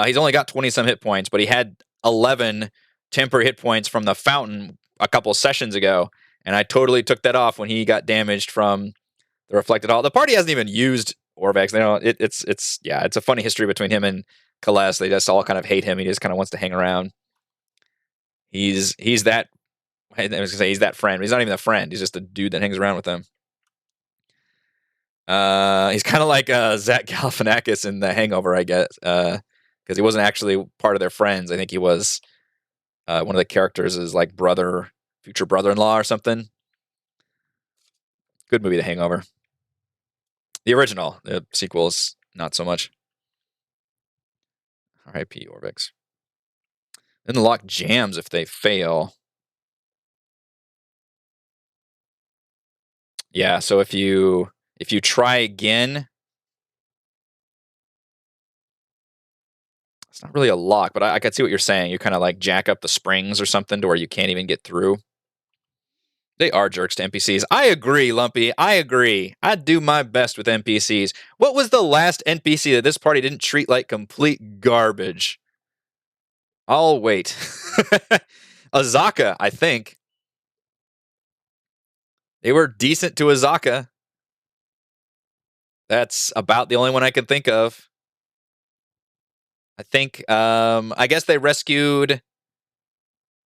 He's only got 20 some hit points, but he had 11 temporary hit points from the fountain a couple sessions ago, and I totally took that off when he got damaged from the reflected hall. The party hasn't even used Orvex. They don't. It's a funny history between him and Kales. They just all kind of hate him. He just kind of wants to hang around. He's that. I was gonna say he's that friend. But he's not even a friend. He's just a dude that hangs around with them. He's kind of like Zach Galifianakis in The Hangover, I guess, because he wasn't actually part of their friends. I think he was one of the characters is like future brother-in-law or something. Good movie, The Hangover. The original, the sequels, not so much. R.I.P. Orvex. Then the lock jams if they fail. Yeah, so if you try again, it's not really a lock, but I can see what you're saying. You kind of like jack up the springs or something to where you can't even get through. They are jerks to NPCs. I agree, Lumpy. I agree. I do my best with NPCs. What was the last NPC that this party didn't treat like complete garbage? I'll wait. Azaka, I think. They were decent to Azaka. That's about the only one I can think of. I think, I guess they rescued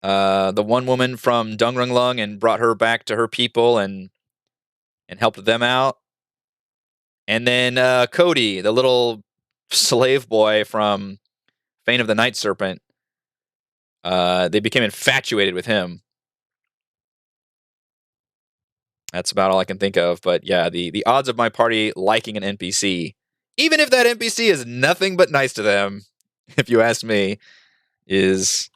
the one woman from Dungrunglung and brought her back to her people and helped them out. And then Cody, the little slave boy from Fane of the Night Serpent. They became infatuated with him. That's about all I can think of. But yeah, the odds of my party liking an NPC, even if that NPC is nothing but nice to them, if you ask me, is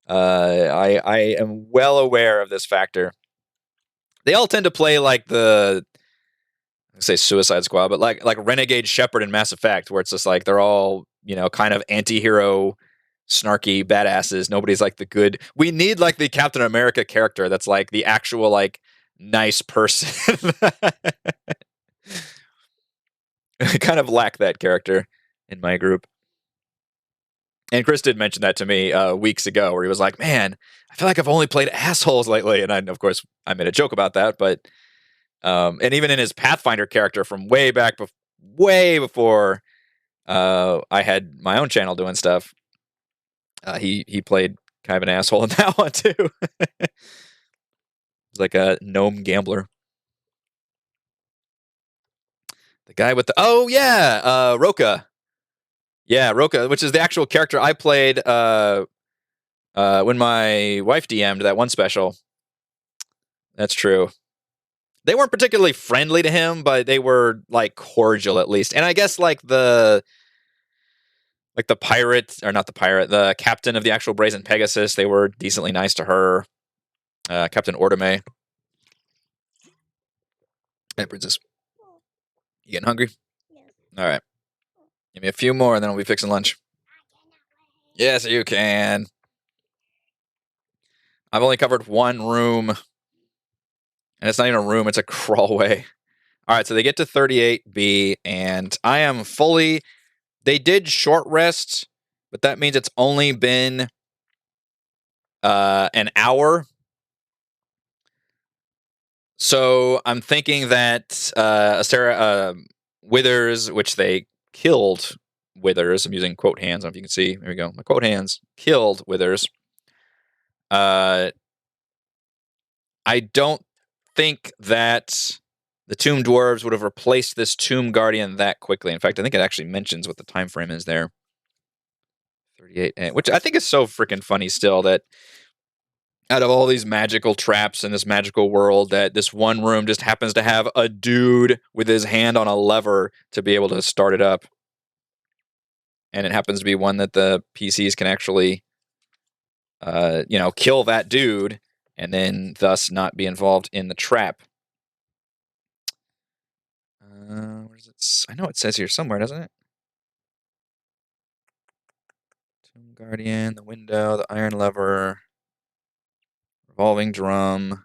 I am well aware of this factor. They all tend to play like I say Suicide Squad, but like Renegade Shepard in Mass Effect, where it's just like they're all, you know, kind of anti-hero, snarky badasses. Nobody's like the good. We need like the Captain America character that's like the actual like nice person. I kind of lack that character in my group. And Chris did mention that to me weeks ago, where he was like, "Man, I feel like I've only played assholes lately." And of course, I made a joke about that. But and even in his Pathfinder character from way back, way before I had my own channel doing stuff, he played kind of an asshole in that one too. He's like a gnome gambler. The guy with the Roka. Yeah, Roka, which is the actual character I played when my wife DM'd that one special. That's true. They weren't particularly friendly to him, but they were like cordial at least. And I guess like the pirate, or not the pirate, the captain of the actual Brazen Pegasus, they were decently nice to her. Captain Ordame. Hey, Princess. You getting hungry? All right. Give me a few more and then we'll be fixing lunch. Yes, you can. I've only covered one room. And it's not even a room, it's a crawlway. All right, so they get to 38B, and I am fully... They did short rest, but that means it's only been an hour. So I'm thinking that Withers, which they killed Withers. I'm using quote hands. I don't know if you can see. There we go. My quote hands killed Withers. I don't think that the Tomb Dwarves would have replaced this Tomb Guardian that quickly. In fact, I think it actually mentions what the time frame is there. 38, which I think is so freaking funny still, that out of all these magical traps in this magical world, that this one room just happens to have a dude with his hand on a lever to be able to start it up. And it happens to be one that the PCs can actually, kill that dude and then thus not be involved in the trap. Where is it? I know it says here somewhere, doesn't it? Tomb Guardian, the window, the iron lever, revolving drum.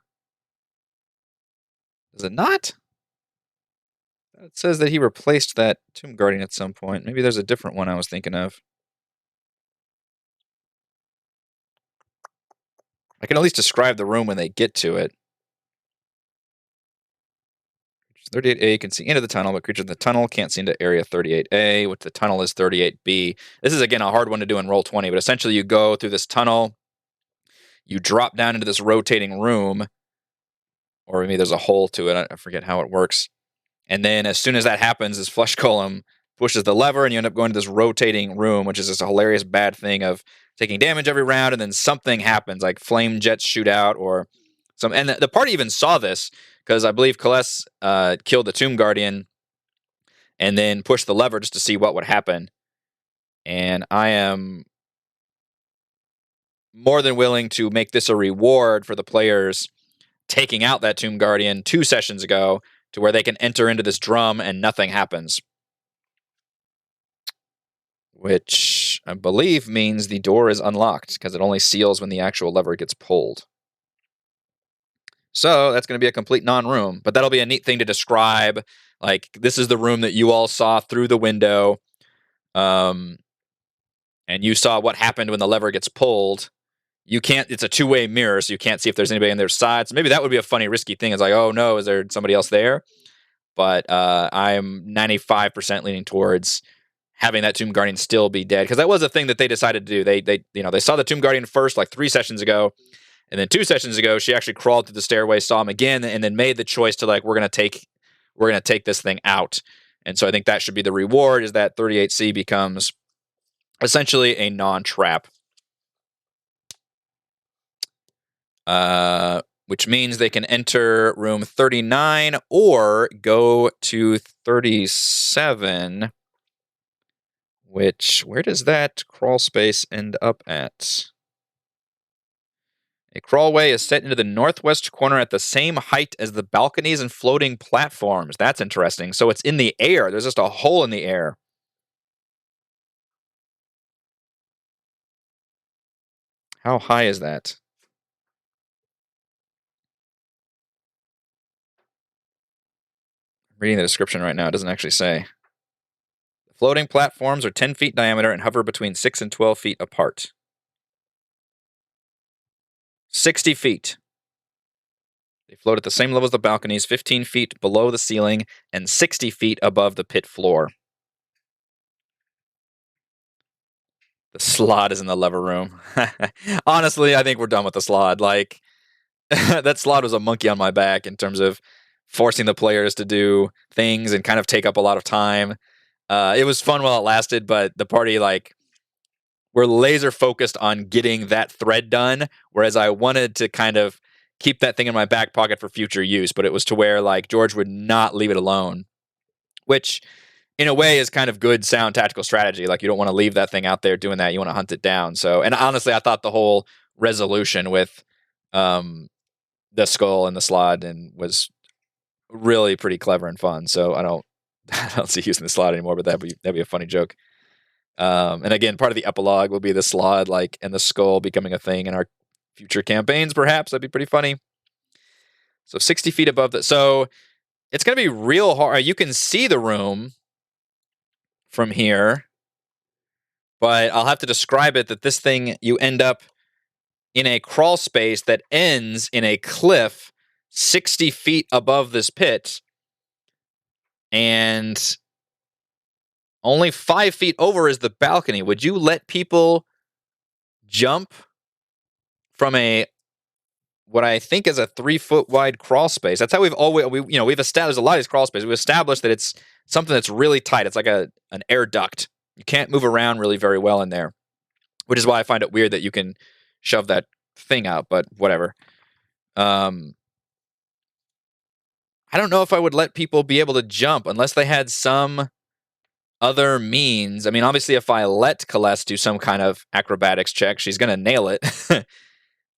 Does it not? It says that he replaced that Tomb Guardian at some point. Maybe there's a different one I was thinking of. I can at least describe the room when they get to it. 38A can see into the tunnel, but creatures in the tunnel can't see into area 38A, which the tunnel is 38B. This is, again, a hard one to do in Roll20, but essentially you go through this tunnel, you drop down into this rotating room, or maybe there's a hole to it. I forget how it works. And then as soon as that happens, this Flesh Golem pushes the lever, and you end up going to this rotating room, which is just a hilarious bad thing of taking damage every round, and then something happens, like flame jets shoot out, or some. And the party even saw this, because I believe Kaless killed the Tomb Guardian and then pushed the lever just to see what would happen. And I am more than willing to make this a reward for the players taking out that Tomb Guardian 2 sessions ago, to where they can enter into this drum and nothing happens. Which I believe means the door is unlocked, because it only seals when the actual lever gets pulled. So that's going to be a complete non-room, but that'll be a neat thing to describe. Like, this is the room that you all saw through the window, and you saw what happened when the lever gets pulled. You can't, it's a two-way mirror, so you can't see if there's anybody on their side. So maybe that would be a funny, risky thing. It's like, oh no, is there somebody else there? But I'm 95% leaning towards having that Tomb Guardian still be dead, because that was a thing that they decided to do. They saw the Tomb Guardian first, like 3 sessions ago, and then 2 sessions ago, she actually crawled through the stairway, saw him again, and then made the choice to, like, we're gonna take this thing out. And so I think that should be the reward, is that 38C becomes essentially a non-trap. Which means they can enter room 39 or go to 37. Which, where does that crawl space end up at? A crawlway is set into the northwest corner at the same height as the balconies and floating platforms. That's interesting. So it's in the air. There's just a hole in the air. How high is that? I'm reading the description right now. It doesn't actually say. Floating platforms are 10 feet diameter and hover between 6 and 12 feet apart. 60 feet. They float at the same level as the balconies, 15 feet below the ceiling and 60 feet above the pit floor. The slot is in the lever room. Honestly, I think we're done with the slot. Like, that slot was a monkey on my back in terms of forcing the players to do things and kind of take up a lot of time. It was fun while it lasted, but the party, like, we're laser focused on getting that thread done, whereas I wanted to kind of keep that thing in my back pocket for future use, but it was to where, like, George would not leave it alone, which in a way is kind of good, sound tactical strategy. Like, you don't want to leave that thing out there doing that. You want to hunt it down. So, and honestly, I thought the whole resolution with the skull and the slot and was really pretty clever and fun. So I don't see using the slot anymore, but that'd be a funny joke. And again, part of the epilogue will be the slot, like, and the skull becoming a thing in our future campaigns. Perhaps that'd be pretty funny. So 60 feet above that. So it's gonna be real hard. You can see the room from here, but I'll have to describe it that this thing, you end up in a crawl space that ends in a cliff 60 feet above this pit, and only 5 feet over is the balcony. Would you let people jump from what I think is a 3-foot wide crawl space? That's how we've established a lot of these crawl spaces. We've established that it's something that's really tight. It's like an air duct. You can't move around really very well in there, which is why I find it weird that you can shove that thing out, but whatever. I don't know if I would let people be able to jump unless they had some other means. I mean, obviously, if I let Celeste do some kind of acrobatics check, she's going to nail it.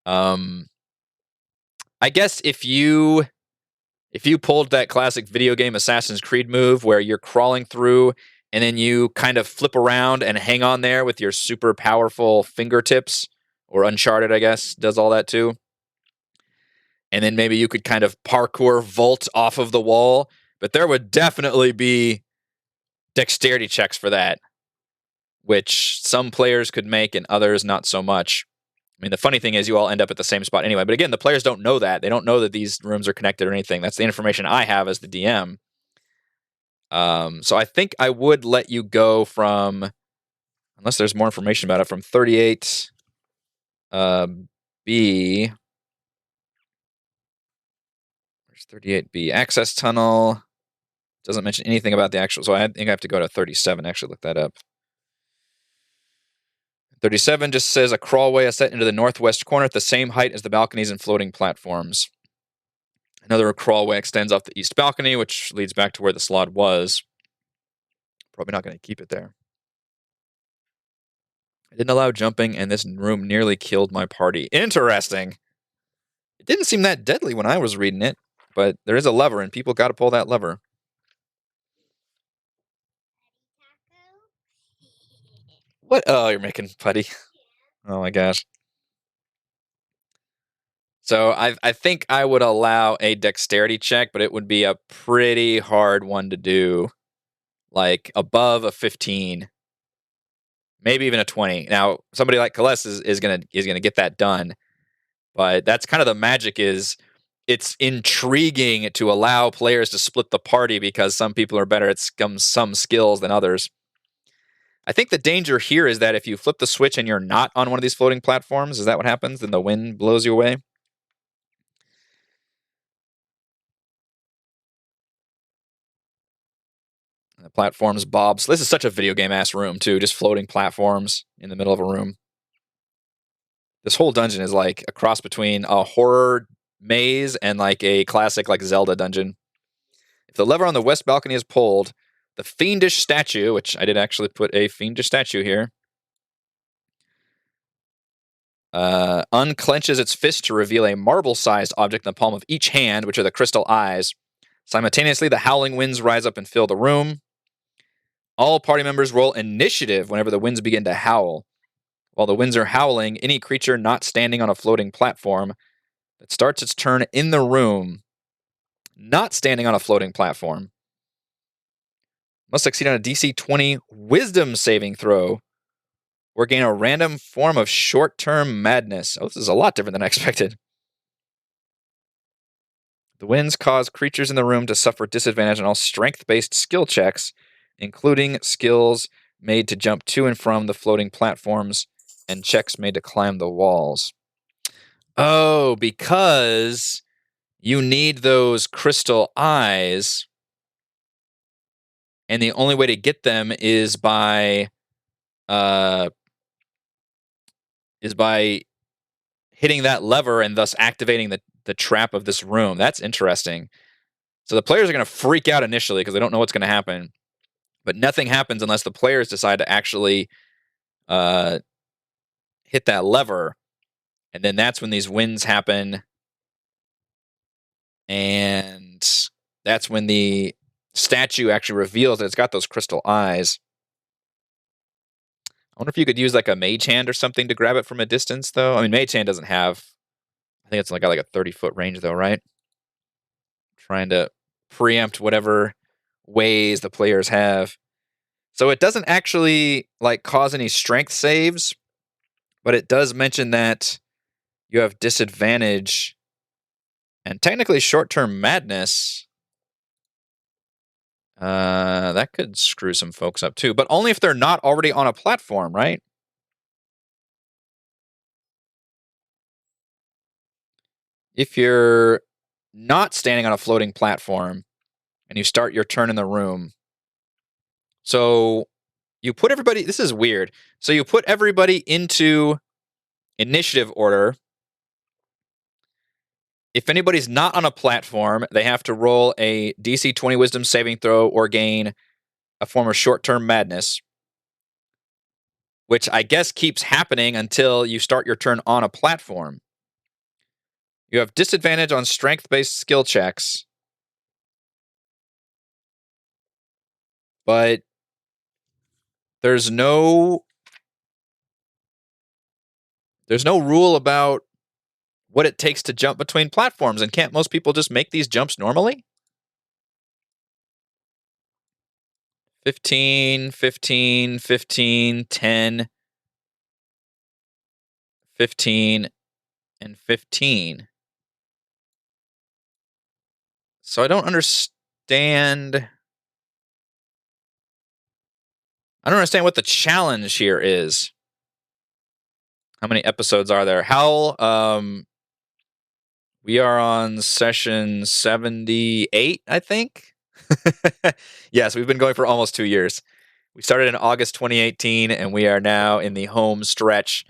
I guess if you pulled that classic video game Assassin's Creed move where you're crawling through and then you kind of flip around and hang on there with your super powerful fingertips, or Uncharted, I guess, does all that too. And then maybe you could kind of parkour vault off of the wall, but there would definitely be dexterity checks for that, which some players could make and others not so much. I mean, the funny thing is you all end up at the same spot anyway. But again, the players don't know that. They don't know that these rooms are connected or anything. That's the information I have as the DM. So I think I would let you go from, unless there's more information about it, from 38 B. There's 38B. Access tunnel. Doesn't mention anything about the actual, so I think I have to go to 37, actually look that up. 37 just says a crawlway is set into the northwest corner at the same height as the balconies and floating platforms. Another crawlway extends off the east balcony, which leads back to where the slot was. Probably not going to keep it there. I didn't allow jumping, and this room nearly killed my party. Interesting. It didn't seem that deadly when I was reading it, but there is a lever, and people got to pull that lever. What? Oh, you're making putty. Oh my gosh. So I think I would allow a dexterity check, but it would be a pretty hard one to do. Like above a 15. Maybe even a 20. Now, somebody like Celeste is gonna get that done. But that's kind of the magic, is it's intriguing to allow players to split the party because some people are better at some skills than others. I think the danger here is that if you flip the switch and you're not on one of these floating platforms, is that what happens? Then the wind blows you away? The platforms bob. So this is such a video game ass room too, just floating platforms in the middle of a room. This whole dungeon is like a cross between a horror maze and like a classic like Zelda dungeon. If the lever on the west balcony is pulled, the fiendish statue, which I did actually put a fiendish statue here, unclenches its fist to reveal a marble-sized object in the palm of each hand, which are the crystal eyes. Simultaneously, the howling winds rise up and fill the room. All party members roll initiative whenever the winds begin to howl. While the winds are howling, any creature not standing on a floating platform that starts its turn in the room, not standing on a floating platform, must succeed on a DC 20 Wisdom saving throw or gain a random form of short-term madness. Oh, this is a lot different than I expected. The winds cause creatures in the room to suffer disadvantage on all strength-based skill checks, including skills made to jump to and from the floating platforms and checks made to climb the walls. Oh, because you need those crystal eyes, and the only way to get them is by hitting that lever and thus activating the trap of this room. That's interesting. So the players are going to freak out initially because they don't know what's going to happen. But nothing happens unless the players decide to actually hit that lever. And then that's when these winds happen. And that's when the statue actually reveals that it's got those crystal eyes. I wonder if you could use like a mage hand or something to grab it from a distance, though. I mean, mage hand doesn't have... I think it's like got like a 30-foot range, though, right? Trying to preempt whatever ways the players have. So it doesn't actually like cause any strength saves, but it does mention that you have disadvantage and technically short-term madness. That could screw some folks up too, but only if they're not already on a platform, right? If you're not standing on a floating platform and you start your turn in the room, so you put everybody... This is weird. So you put everybody into initiative order. If anybody's not on a platform, they have to roll a DC 20 Wisdom saving throw or gain a form of short-term madness, which I guess keeps happening until you start your turn on a platform. You have disadvantage on strength-based skill checks, but there's no rule about what it takes to jump between platforms, and can't most people just make these jumps normally? 15, 15, 15, 10, 15, and 15. So I don't understand... I don't understand what the challenge here is. How many episodes are there? We are on session 78, I think. Yes, we've been going for almost 2 years. We started in August 2018, and we are now in the home stretch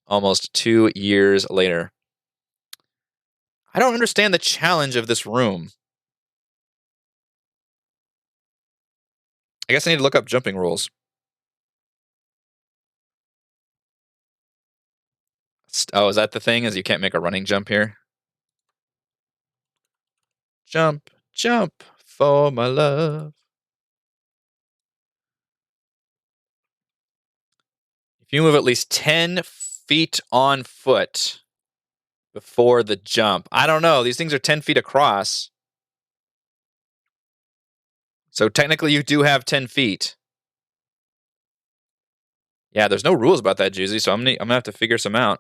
almost 2 years later. I don't understand the challenge of this room. I guess I need to look up jumping rules. Oh, is that the thing? Is you can't make a running jump here? Jump, jump for my love. If you move at least 10 feet on foot before the jump. I don't know. These things are 10 feet across. So technically you do have 10 feet. Yeah, there's no rules about that, Juicy, so I'm gonna have to figure some out.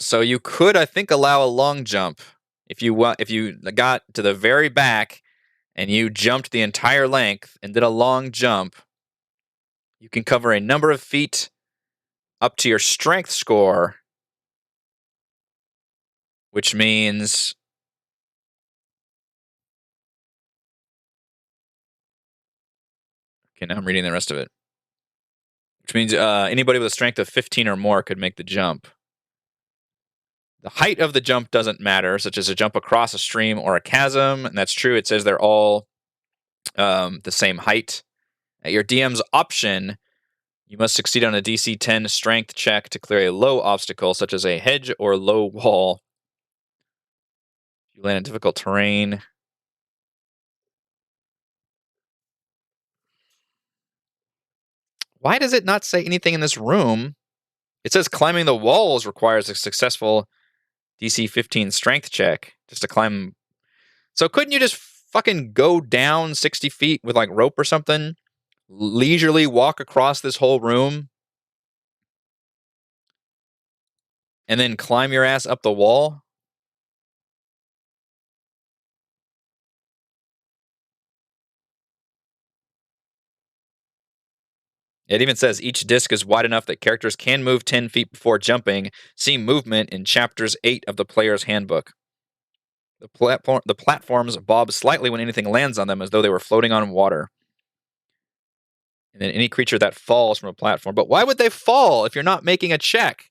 So you could, I think, allow a long jump. If you got to the very back and you jumped the entire length and did a long jump, you can cover a number of feet up to your strength score, which means Okay, now I'm reading the rest of it. Which means anybody with a strength of 15 or more could make the jump. The height of the jump doesn't matter, such as a jump across a stream or a chasm. And that's true. It says they're all the same height. At your DM's option, you must succeed on a DC 10 strength check to clear a low obstacle, such as a hedge or low wall. If you land in difficult terrain. Why does it not say anything in this room? It says climbing the walls requires a successful DC 15 strength check just to climb. So couldn't you just fucking go down 60 feet with like rope or something? Leisurely walk across this whole room and then climb your ass up the wall? It even says each disc is wide enough that characters can move 10 feet before jumping. See movement in chapters 8 of the player's handbook. The platforms bob slightly when anything lands on them as though they were floating on water. And then any creature that falls from a platform. But why would they fall if you're not making a check?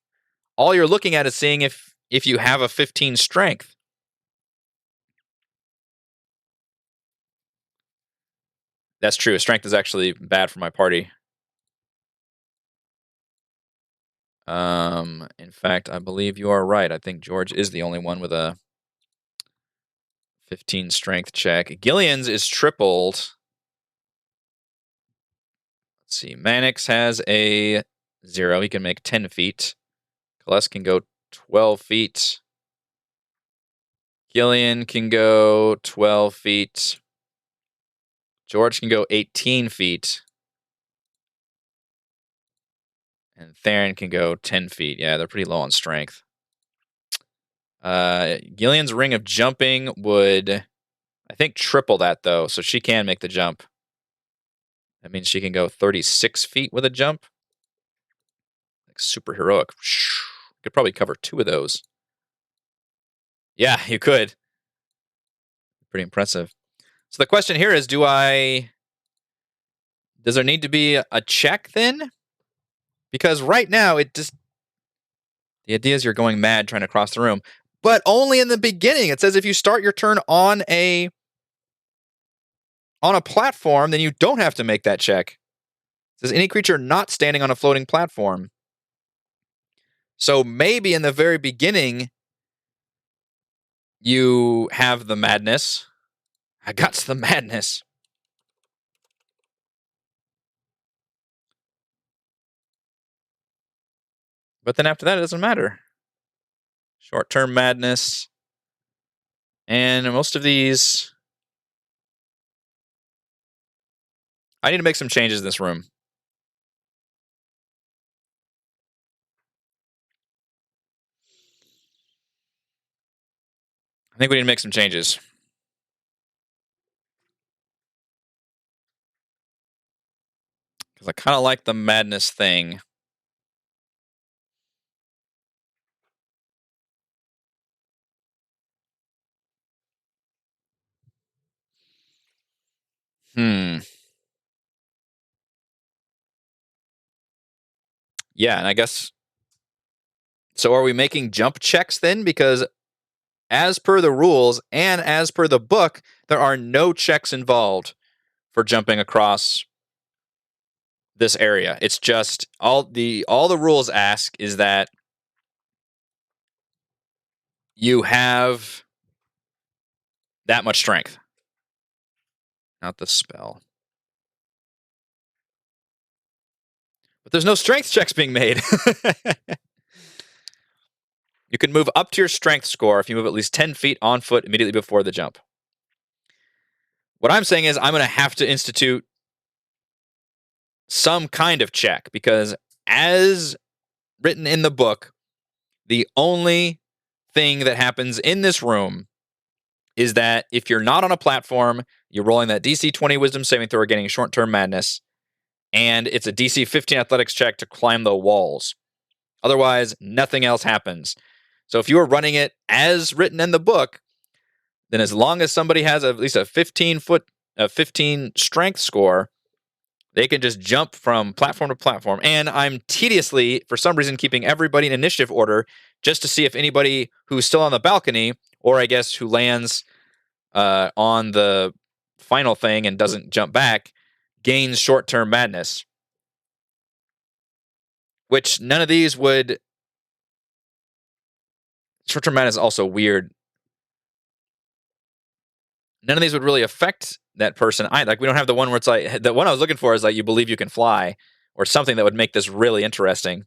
All you're looking at is seeing if you have a 15 strength. That's true. Strength is actually bad for my party. In fact, I believe you are right. I think George is the only one with a 15 strength check. Gillian's is tripled. Let's see. Mannix has a 0. He can make 10 feet. Kales can go 12 feet. Gillian can go 12 feet. George can go 18 feet. And Theron can go 10 feet. Yeah, they're pretty low on strength. Gillian's ring of jumping would, I think, triple that, though. So she can make the jump. That means she can go 36 feet with a jump. Like super heroic. Could probably cover 2 of those. Yeah, you could. Pretty impressive. So the question here is, does there need to be a check then? Because right now, the idea is you're going mad trying to cross the room. But only in the beginning. It says if you start your turn on a platform, then you don't have to make that check. It says any creature not standing on a floating platform. So maybe in the very beginning, you have the madness. I got the madness. But then after that, it doesn't matter. Short-term madness. And most of these... I need to make some changes in this room. I think we need to make some changes. Because I kind of like the madness thing. Yeah, and I guess... So are we making jump checks then? Because as per the rules and as per the book, there are no checks involved for jumping across this area. It's just all the rules ask is that you have that much strength. Not the spell. But there's no strength checks being made. You can move up to your strength score if you move at least 10 feet on foot immediately before the jump. What I'm saying is I'm going to have to institute some kind of check because as written in the book, the only thing that happens in this room is that if you're not on a platform, you're rolling that DC 20 Wisdom saving throw or getting short-term madness, and it's a DC 15 athletics check to climb the walls. Otherwise, nothing else happens. So if you are running it as written in the book, then as long as somebody has at least a 15 strength score, They can just jump from platform to platform. And I'm tediously, for some reason, keeping everybody in initiative order just to see if anybody who's still on the balcony, or I guess who lands on the final thing and doesn't jump back, gains short-term madness. Which none of these would. Short-term madness is also weird. None of these would really affect that person. Like, we don't have the one where it's like, the one I was looking for is like, you believe you can fly, or something that would make this really interesting.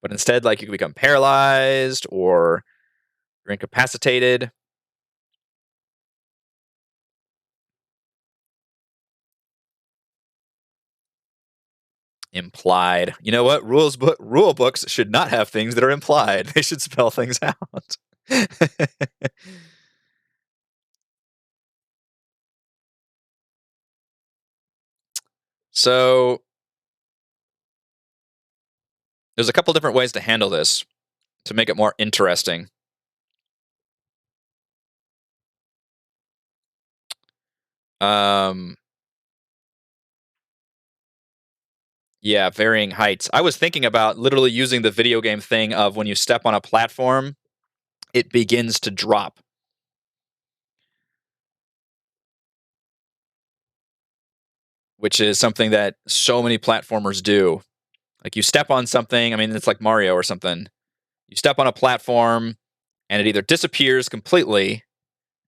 But instead, like, you can become paralyzed or you're incapacitated. Implied. You know what? Rule books should not have things that are implied. They should spell things out. So there's a couple different ways to handle this to make it more interesting. Um, yeah, varying heights. I was thinking about literally using the video game thing of when you step on a platform, it begins to drop. Which is something that so many platformers do. Like, you step on something, I mean, it's like Mario or something. You step on a platform and it either disappears completely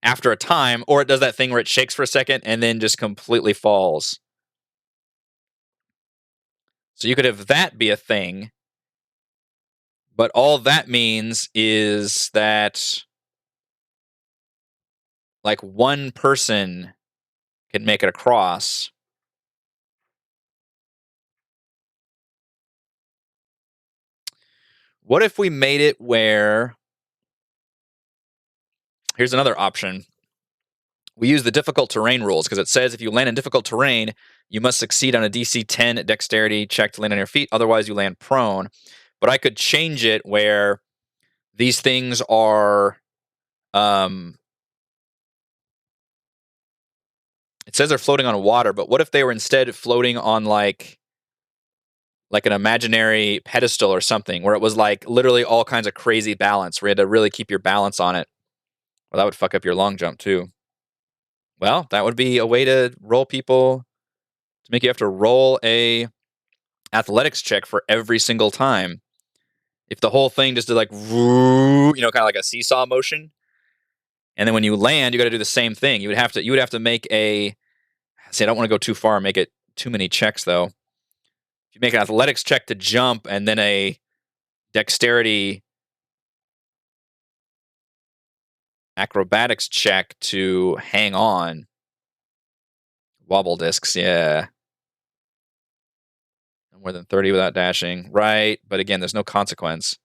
after a time, or it does that thing where it shakes for a second and then just completely falls. So you could have that be a thing, but all that means is that like one person can make it across. What if we made it where, here's another option. We use the difficult terrain rules because it says if you land in difficult terrain, you must succeed on a DC 10 dexterity check to land on your feet. Otherwise, you land prone. But I could change it where these things are. It says they're floating on water, but what if they were instead floating on like an imaginary pedestal or something, where it was like literally all kinds of crazy balance, where you had to really keep your balance on it? Well, that would fuck up your long jump too. Well, that would be a way to roll people to make you have to roll a athletics check for every single time. If the whole thing just did like, kind of like a seesaw motion, and then when you land, you got to do the same thing. You would have to make a. See, I don't want to go too far and make it too many checks though. If you make an athletics check to jump and then a dexterity acrobatics check to hang on. Wobble discs, yeah. More than 30 without dashing. Right, but again, there's no consequence.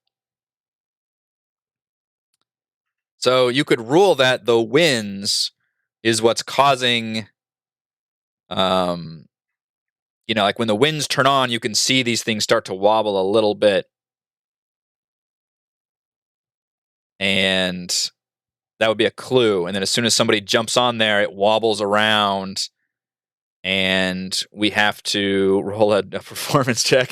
So you could rule that the winds is what's causing, like when the winds turn on, you can see these things start to wobble a little bit. And that would be a clue. And then as soon as somebody jumps on there, it wobbles around. And we have to roll a performance check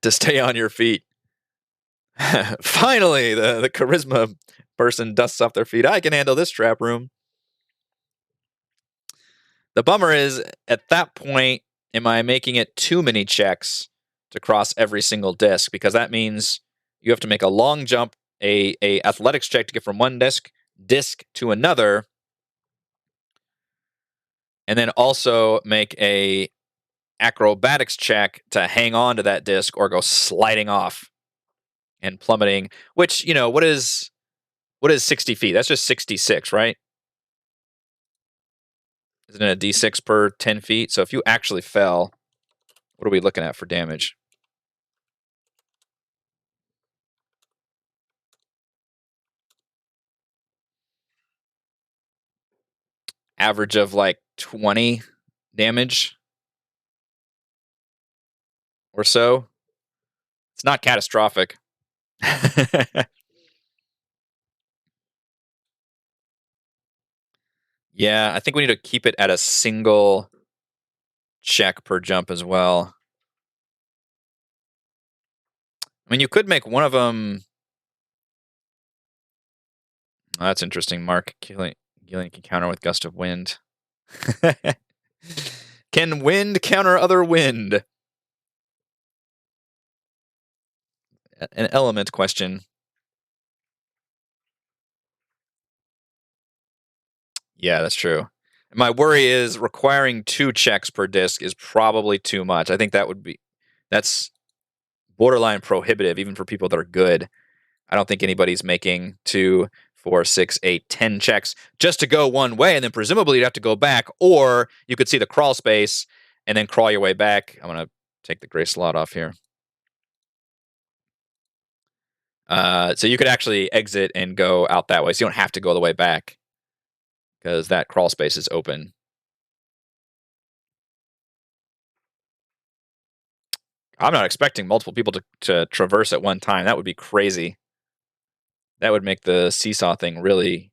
to stay on your feet. Finally, the charisma person dusts off their feet. I can handle this trap room. The bummer is, at that point, am I making it too many checks to cross every single disc? Because that means you have to make a long jump, a athletics check to get from one disc to another, and then also make a acrobatics check to hang on to that disc or go sliding off and plummeting. Which, what is 60 feet? That's just 66, right? Isn't it a d6 per 10 feet? So if you actually fell, what are we looking at for damage? Average of like 20 damage or so. It's not catastrophic. Yeah, I think we need to keep it at a single check per jump as well. I mean, you could make one of them. Oh, that's interesting. Mark Gillian can counter with gust of wind. Can wind counter other wind? An element question. Yeah, that's true. My worry is requiring 2 checks per disc is probably too much. I think that's borderline prohibitive, even for people that are good. I don't think anybody's making 2, 4, 6, 8, 10 checks just to go one way, and then presumably you'd have to go back, or you could see the crawl space and then crawl your way back. I'm gonna take the gray slot off here. So you could actually exit and go out that way. So you don't have to go the way back because that crawl space is open. I'm not expecting multiple people to traverse at one time. That would be crazy. That would make the seesaw thing really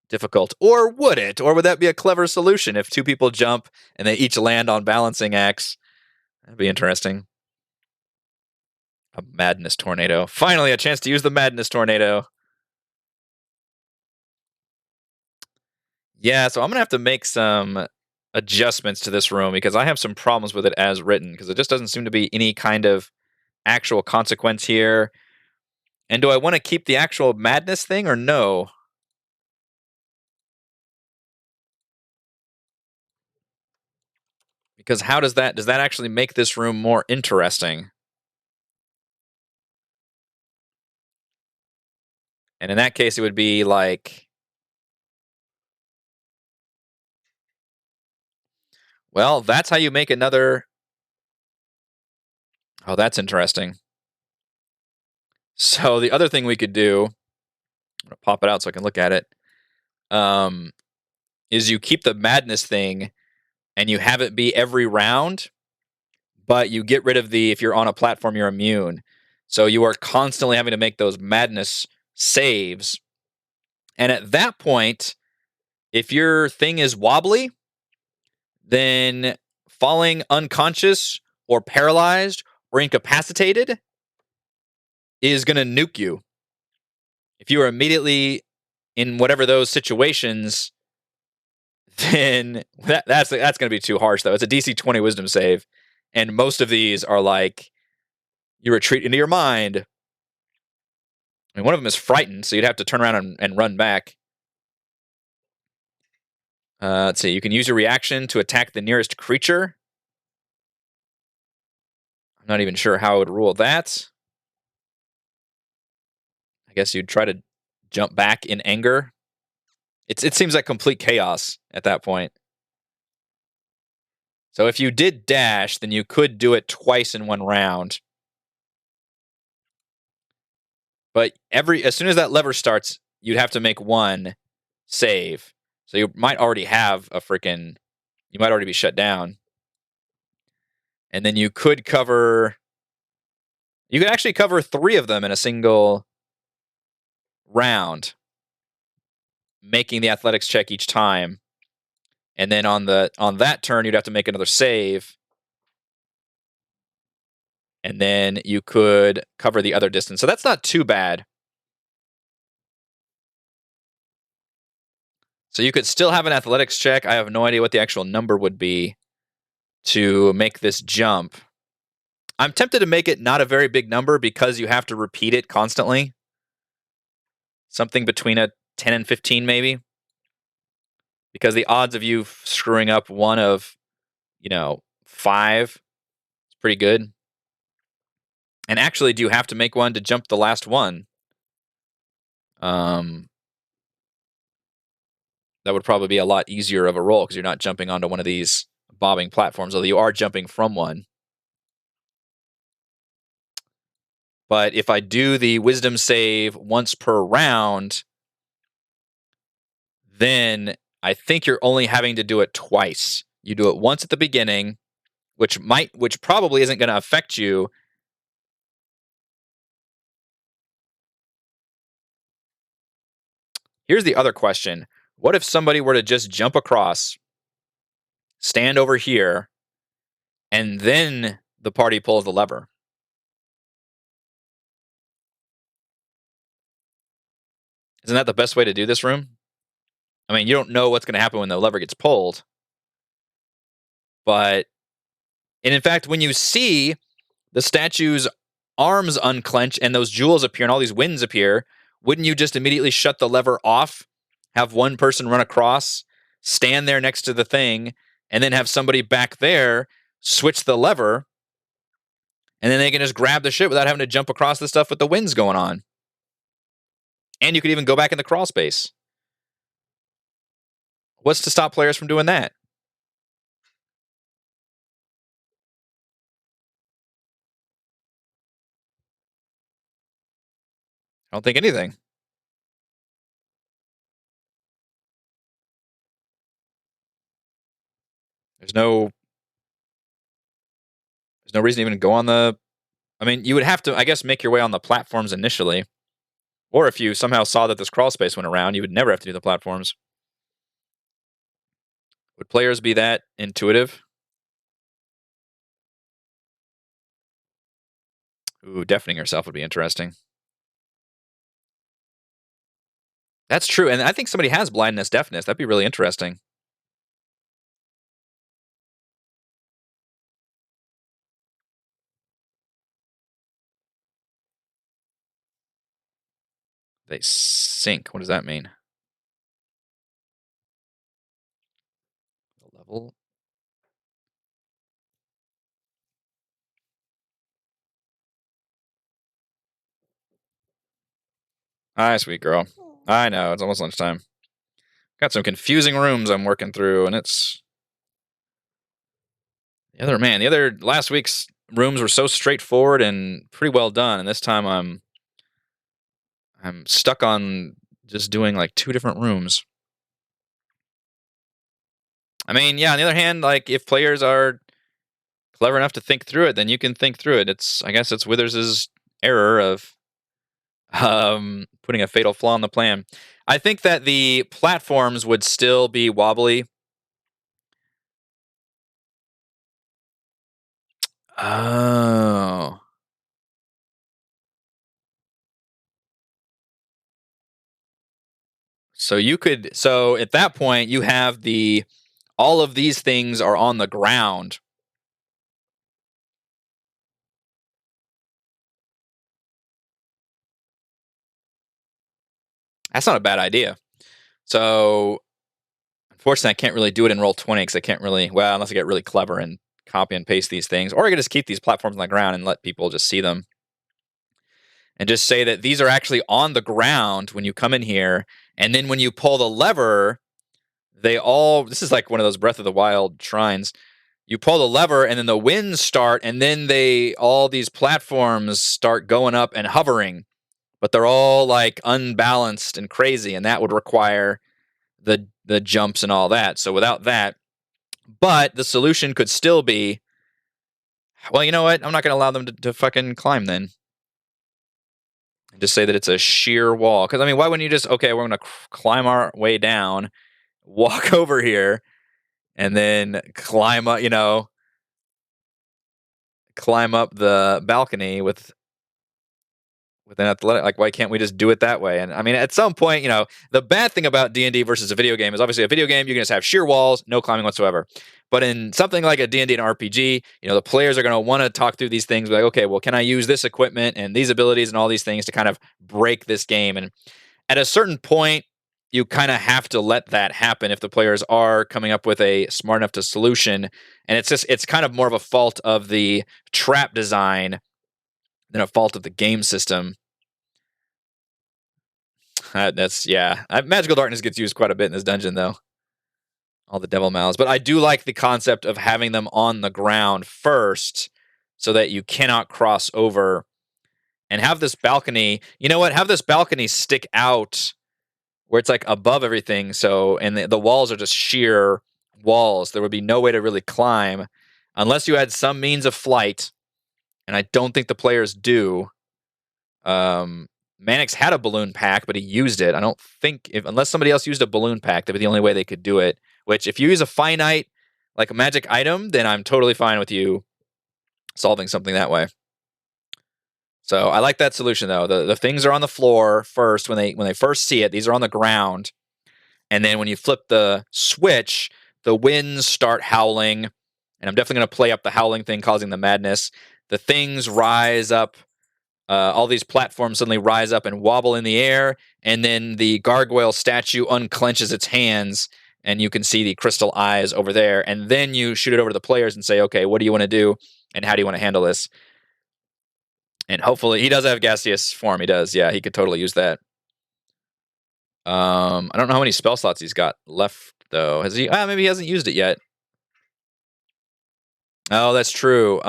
difficult. Or would it? Or would that be a clever solution if 2 people jump and they each land on balancing X? That'd be interesting. A madness tornado. Finally, a chance to use the madness tornado. Yeah, so I'm gonna have to make some adjustments to this room because I have some problems with it as written because it just doesn't seem to be any kind of actual consequence here. And do I want to keep the actual madness thing or no? Because how does that actually make this room more interesting? And in that case, it would be like, well, that's how you make another. Oh, that's interesting. So the other thing we could do, I'm gonna pop it out so I can look at it, um, is you keep the madness thing and you have it be every round, but you get rid of the if you're on a platform, you're immune. So you are constantly having to make those madness saves. And at that point, if your thing is wobbly, then falling unconscious or paralyzed or incapacitated is going to nuke you. If you are immediately in whatever those situations, then that's going to be too harsh, though. It's a DC 20 Wisdom save, and most of these are like you retreat into your mind. I mean, one of them is frightened, so you'd have to turn around and run back. Let's see. You can use your reaction to attack the nearest creature. I'm not even sure how I would rule that. I guess you'd try to jump back in anger. It seems like complete chaos at that point. So if you did dash, then you could do it twice in one round. But as soon as that lever starts, you'd have to make one save. So you might already have you might already be shut down. And then you could actually cover 3 of them in a single round, making the athletics check each time. And then on that turn, you'd have to make another save. And then you could cover the other distance. So that's not too bad. So you could still have an athletics check. I have no idea what the actual number would be to make this jump. I'm tempted to make it not a very big number because you have to repeat it constantly. Something between a 10 and 15 maybe. Because the odds of you screwing up one of, 5 is pretty good. And actually, do you have to make one to jump the last one? That would probably be a lot easier of a roll because you're not jumping onto one of these bobbing platforms, although you are jumping from one. But if I do the wisdom save once per round, then I think you're only having to do it twice. You do it once at the beginning, which probably isn't going to affect you. Here's the other question. What if somebody were to just jump across, stand over here, and then the party pulls the lever? Isn't that the best way to do this room? I mean, you don't know what's going to happen when the lever gets pulled, but and in fact, when you see the statue's arms unclench and those jewels appear and all these winds appear, wouldn't you just immediately shut the lever off, have one person run across, stand there next to the thing, and then have somebody back there switch the lever, and then they can just grab the shit without having to jump across the stuff with the winds going on? And you could even go back in the crawl space. What's to stop players from doing that? I don't think anything. There's no reason to even go on the. I mean, you would have to, I guess, make your way on the platforms initially. Or if you somehow saw that this crawl space went around, you would never have to do the platforms. Would players be that intuitive? Ooh, deafening yourself would be interesting. That's true. And I think somebody has blindness, deafness. That'd be really interesting. They sink. What does that mean? The level. Hi, sweet girl. I know, it's almost lunchtime. Got some confusing rooms I'm working through, and it's the other last week's rooms were so straightforward and pretty well done, and this time I'm stuck on just doing like 2 different rooms. I mean, yeah, on the other hand, like if players are clever enough to think through it, then you can think through it. I guess it's Withers's error of putting a fatal flaw in the plan. I think that the platforms would still be wobbly. Oh. So at that point you have all of these things are on the ground. That's not a bad idea. So unfortunately, I can't really do it in Roll20 because I can't really, well, unless I get really clever and copy and paste these things, or I could just keep these platforms on the ground and let people just see them. And just say that these are actually on the ground when you come in here, and then when you pull the lever, this is like one of those Breath of the Wild shrines. You pull the lever and then the winds start, and then all these platforms start going up and hovering, but they're all like unbalanced and crazy, and that would require the jumps and all that. So without that, but the solution could still be, well, you know what? I'm not going to allow them to fucking climb then. And just say that it's a sheer wall. Because I mean, why wouldn't you just, okay, we're going to climb our way down, walk over here, and then climb up, climb up the balcony with an athletic. Like, why can't we just do it that way? And I mean, at some point, the bad thing about D&D versus a video game is obviously a video game you can just have sheer walls, no climbing whatsoever. But in something like a D&D and RPG, the players are going to want to talk through these things, like, okay, well, can I use this equipment and these abilities and all these things to kind of break this game? And at a certain point, you kind of have to let that happen if the players are coming up with a smart enough to solution. And it's kind of more of a fault of the trap design than a fault of the game system. Magical darkness gets used quite a bit in this dungeon, though. All the devil mouths. But I do like the concept of having them on the ground first so that you cannot cross over, and have this balcony. You know what? Have this balcony stick out where it's like above everything. So, and the walls are just sheer walls. There would be no way to really climb unless you had some means of flight. And I don't think the players do. Mannix had a balloon pack, but he used it. I don't think, unless somebody else used a balloon pack, that'd be the only way they could do it. Which, if you use a finite, like a magic item, then I'm totally fine with you solving something that way. So I like that solution though. The things are on the floor first when they first see it. These are on the ground, and then when you flip the switch, the winds start howling, and I'm definitely going to play up the howling thing causing the madness. The things rise up. All these platforms suddenly rise up and wobble in the air, and then the gargoyle statue unclenches its hands, and you can see the crystal eyes over there. And then you shoot it over to the players and say, okay, what do you want to do, and how do you want to handle this? And hopefully, he does have gaseous form. He does, yeah. He could totally use that. I don't know how many spell slots he's got left, though. Has he? Maybe he hasn't used it yet. Oh, that's true.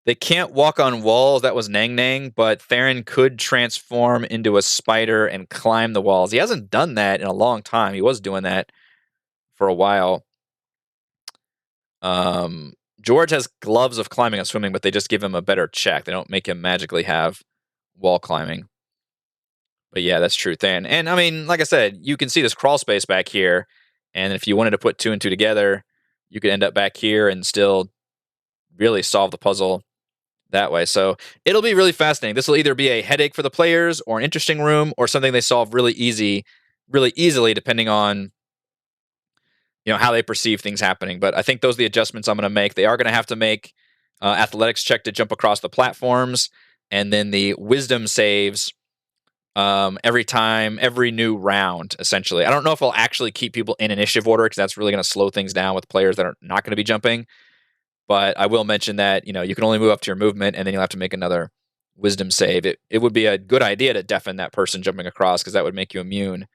They can't walk on walls. That was Nang Nang, but Theron could transform into a spider and climb the walls. He hasn't done that in a long time. He was doing that for a while. George has gloves of climbing and swimming, but they just give him a better check. They don't make him magically have wall climbing. But yeah, that's true, Theron. And I mean, like I said, you can see this crawl space back here. And if you wanted to put 2 and 2 together, you could end up back here and still really solve the puzzle that way. So it'll be really fascinating. This will either be a headache for the players or an interesting room or something they solve really easily, depending on how they perceive things happening. But I think those are the adjustments I'm going to make. They are going to have to make athletics check to jump across the platforms, and then the wisdom saves every new round, essentially. I don't know if I'll actually keep people in initiative order, because that's really going to slow things down with players that are not going to be jumping. But I will mention that, you can only move up to your movement, and then you'll have to make another wisdom save. It would be a good idea to deafen that person jumping across, because that would make you immune.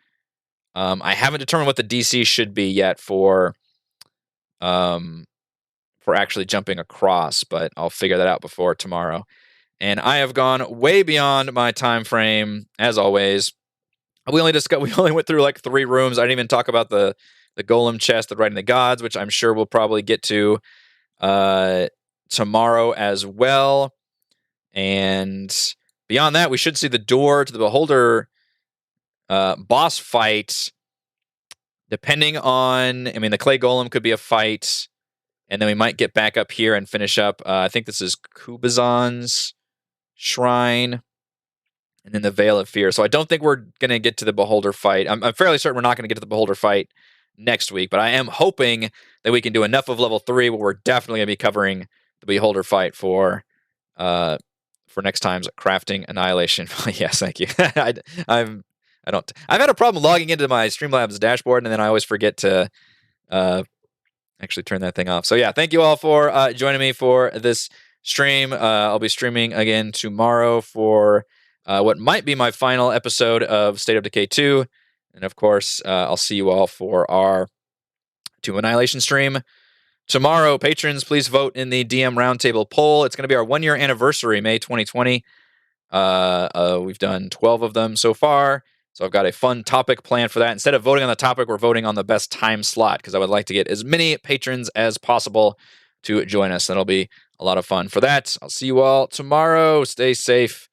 I haven't determined what the DC should be yet for actually jumping across, but I'll figure that out before tomorrow. And I have gone way beyond my time frame, as always. We only went through like 3 rooms. I didn't even talk about the golem chest, the writing the gods, which I'm sure we'll probably get to tomorrow as well. And beyond that, we should see the door to the beholder boss fight. Depending on, the clay golem could be a fight, and then we might get back up here and finish up. I think this is Kubazan's shrine, and then the Veil of Fear. So I don't think we're going to get to the beholder fight. I'm fairly certain we're not going to get to the beholder fight next week, but I am hoping that we can do enough of level 3 where we're definitely going to be covering the beholder fight for next time's crafting annihilation. Yes, thank you. I've had a problem logging into my Streamlabs dashboard, and then I always forget to actually turn that thing off. So yeah, thank you all for joining me for this stream. I'll be streaming again tomorrow for what might be my final episode of State of Decay 2. And of course, I'll see you all for our Tomb of Annihilation stream tomorrow. Patrons, please vote in the DM Roundtable poll. It's going to be our 1-year anniversary, May 2020. We've done 12 of them so far. So I've got a fun topic planned for that. Instead of voting on the topic, we're voting on the best time slot, because I would like to get as many patrons as possible to join us. That'll be a lot of fun. For that, I'll see you all tomorrow. Stay safe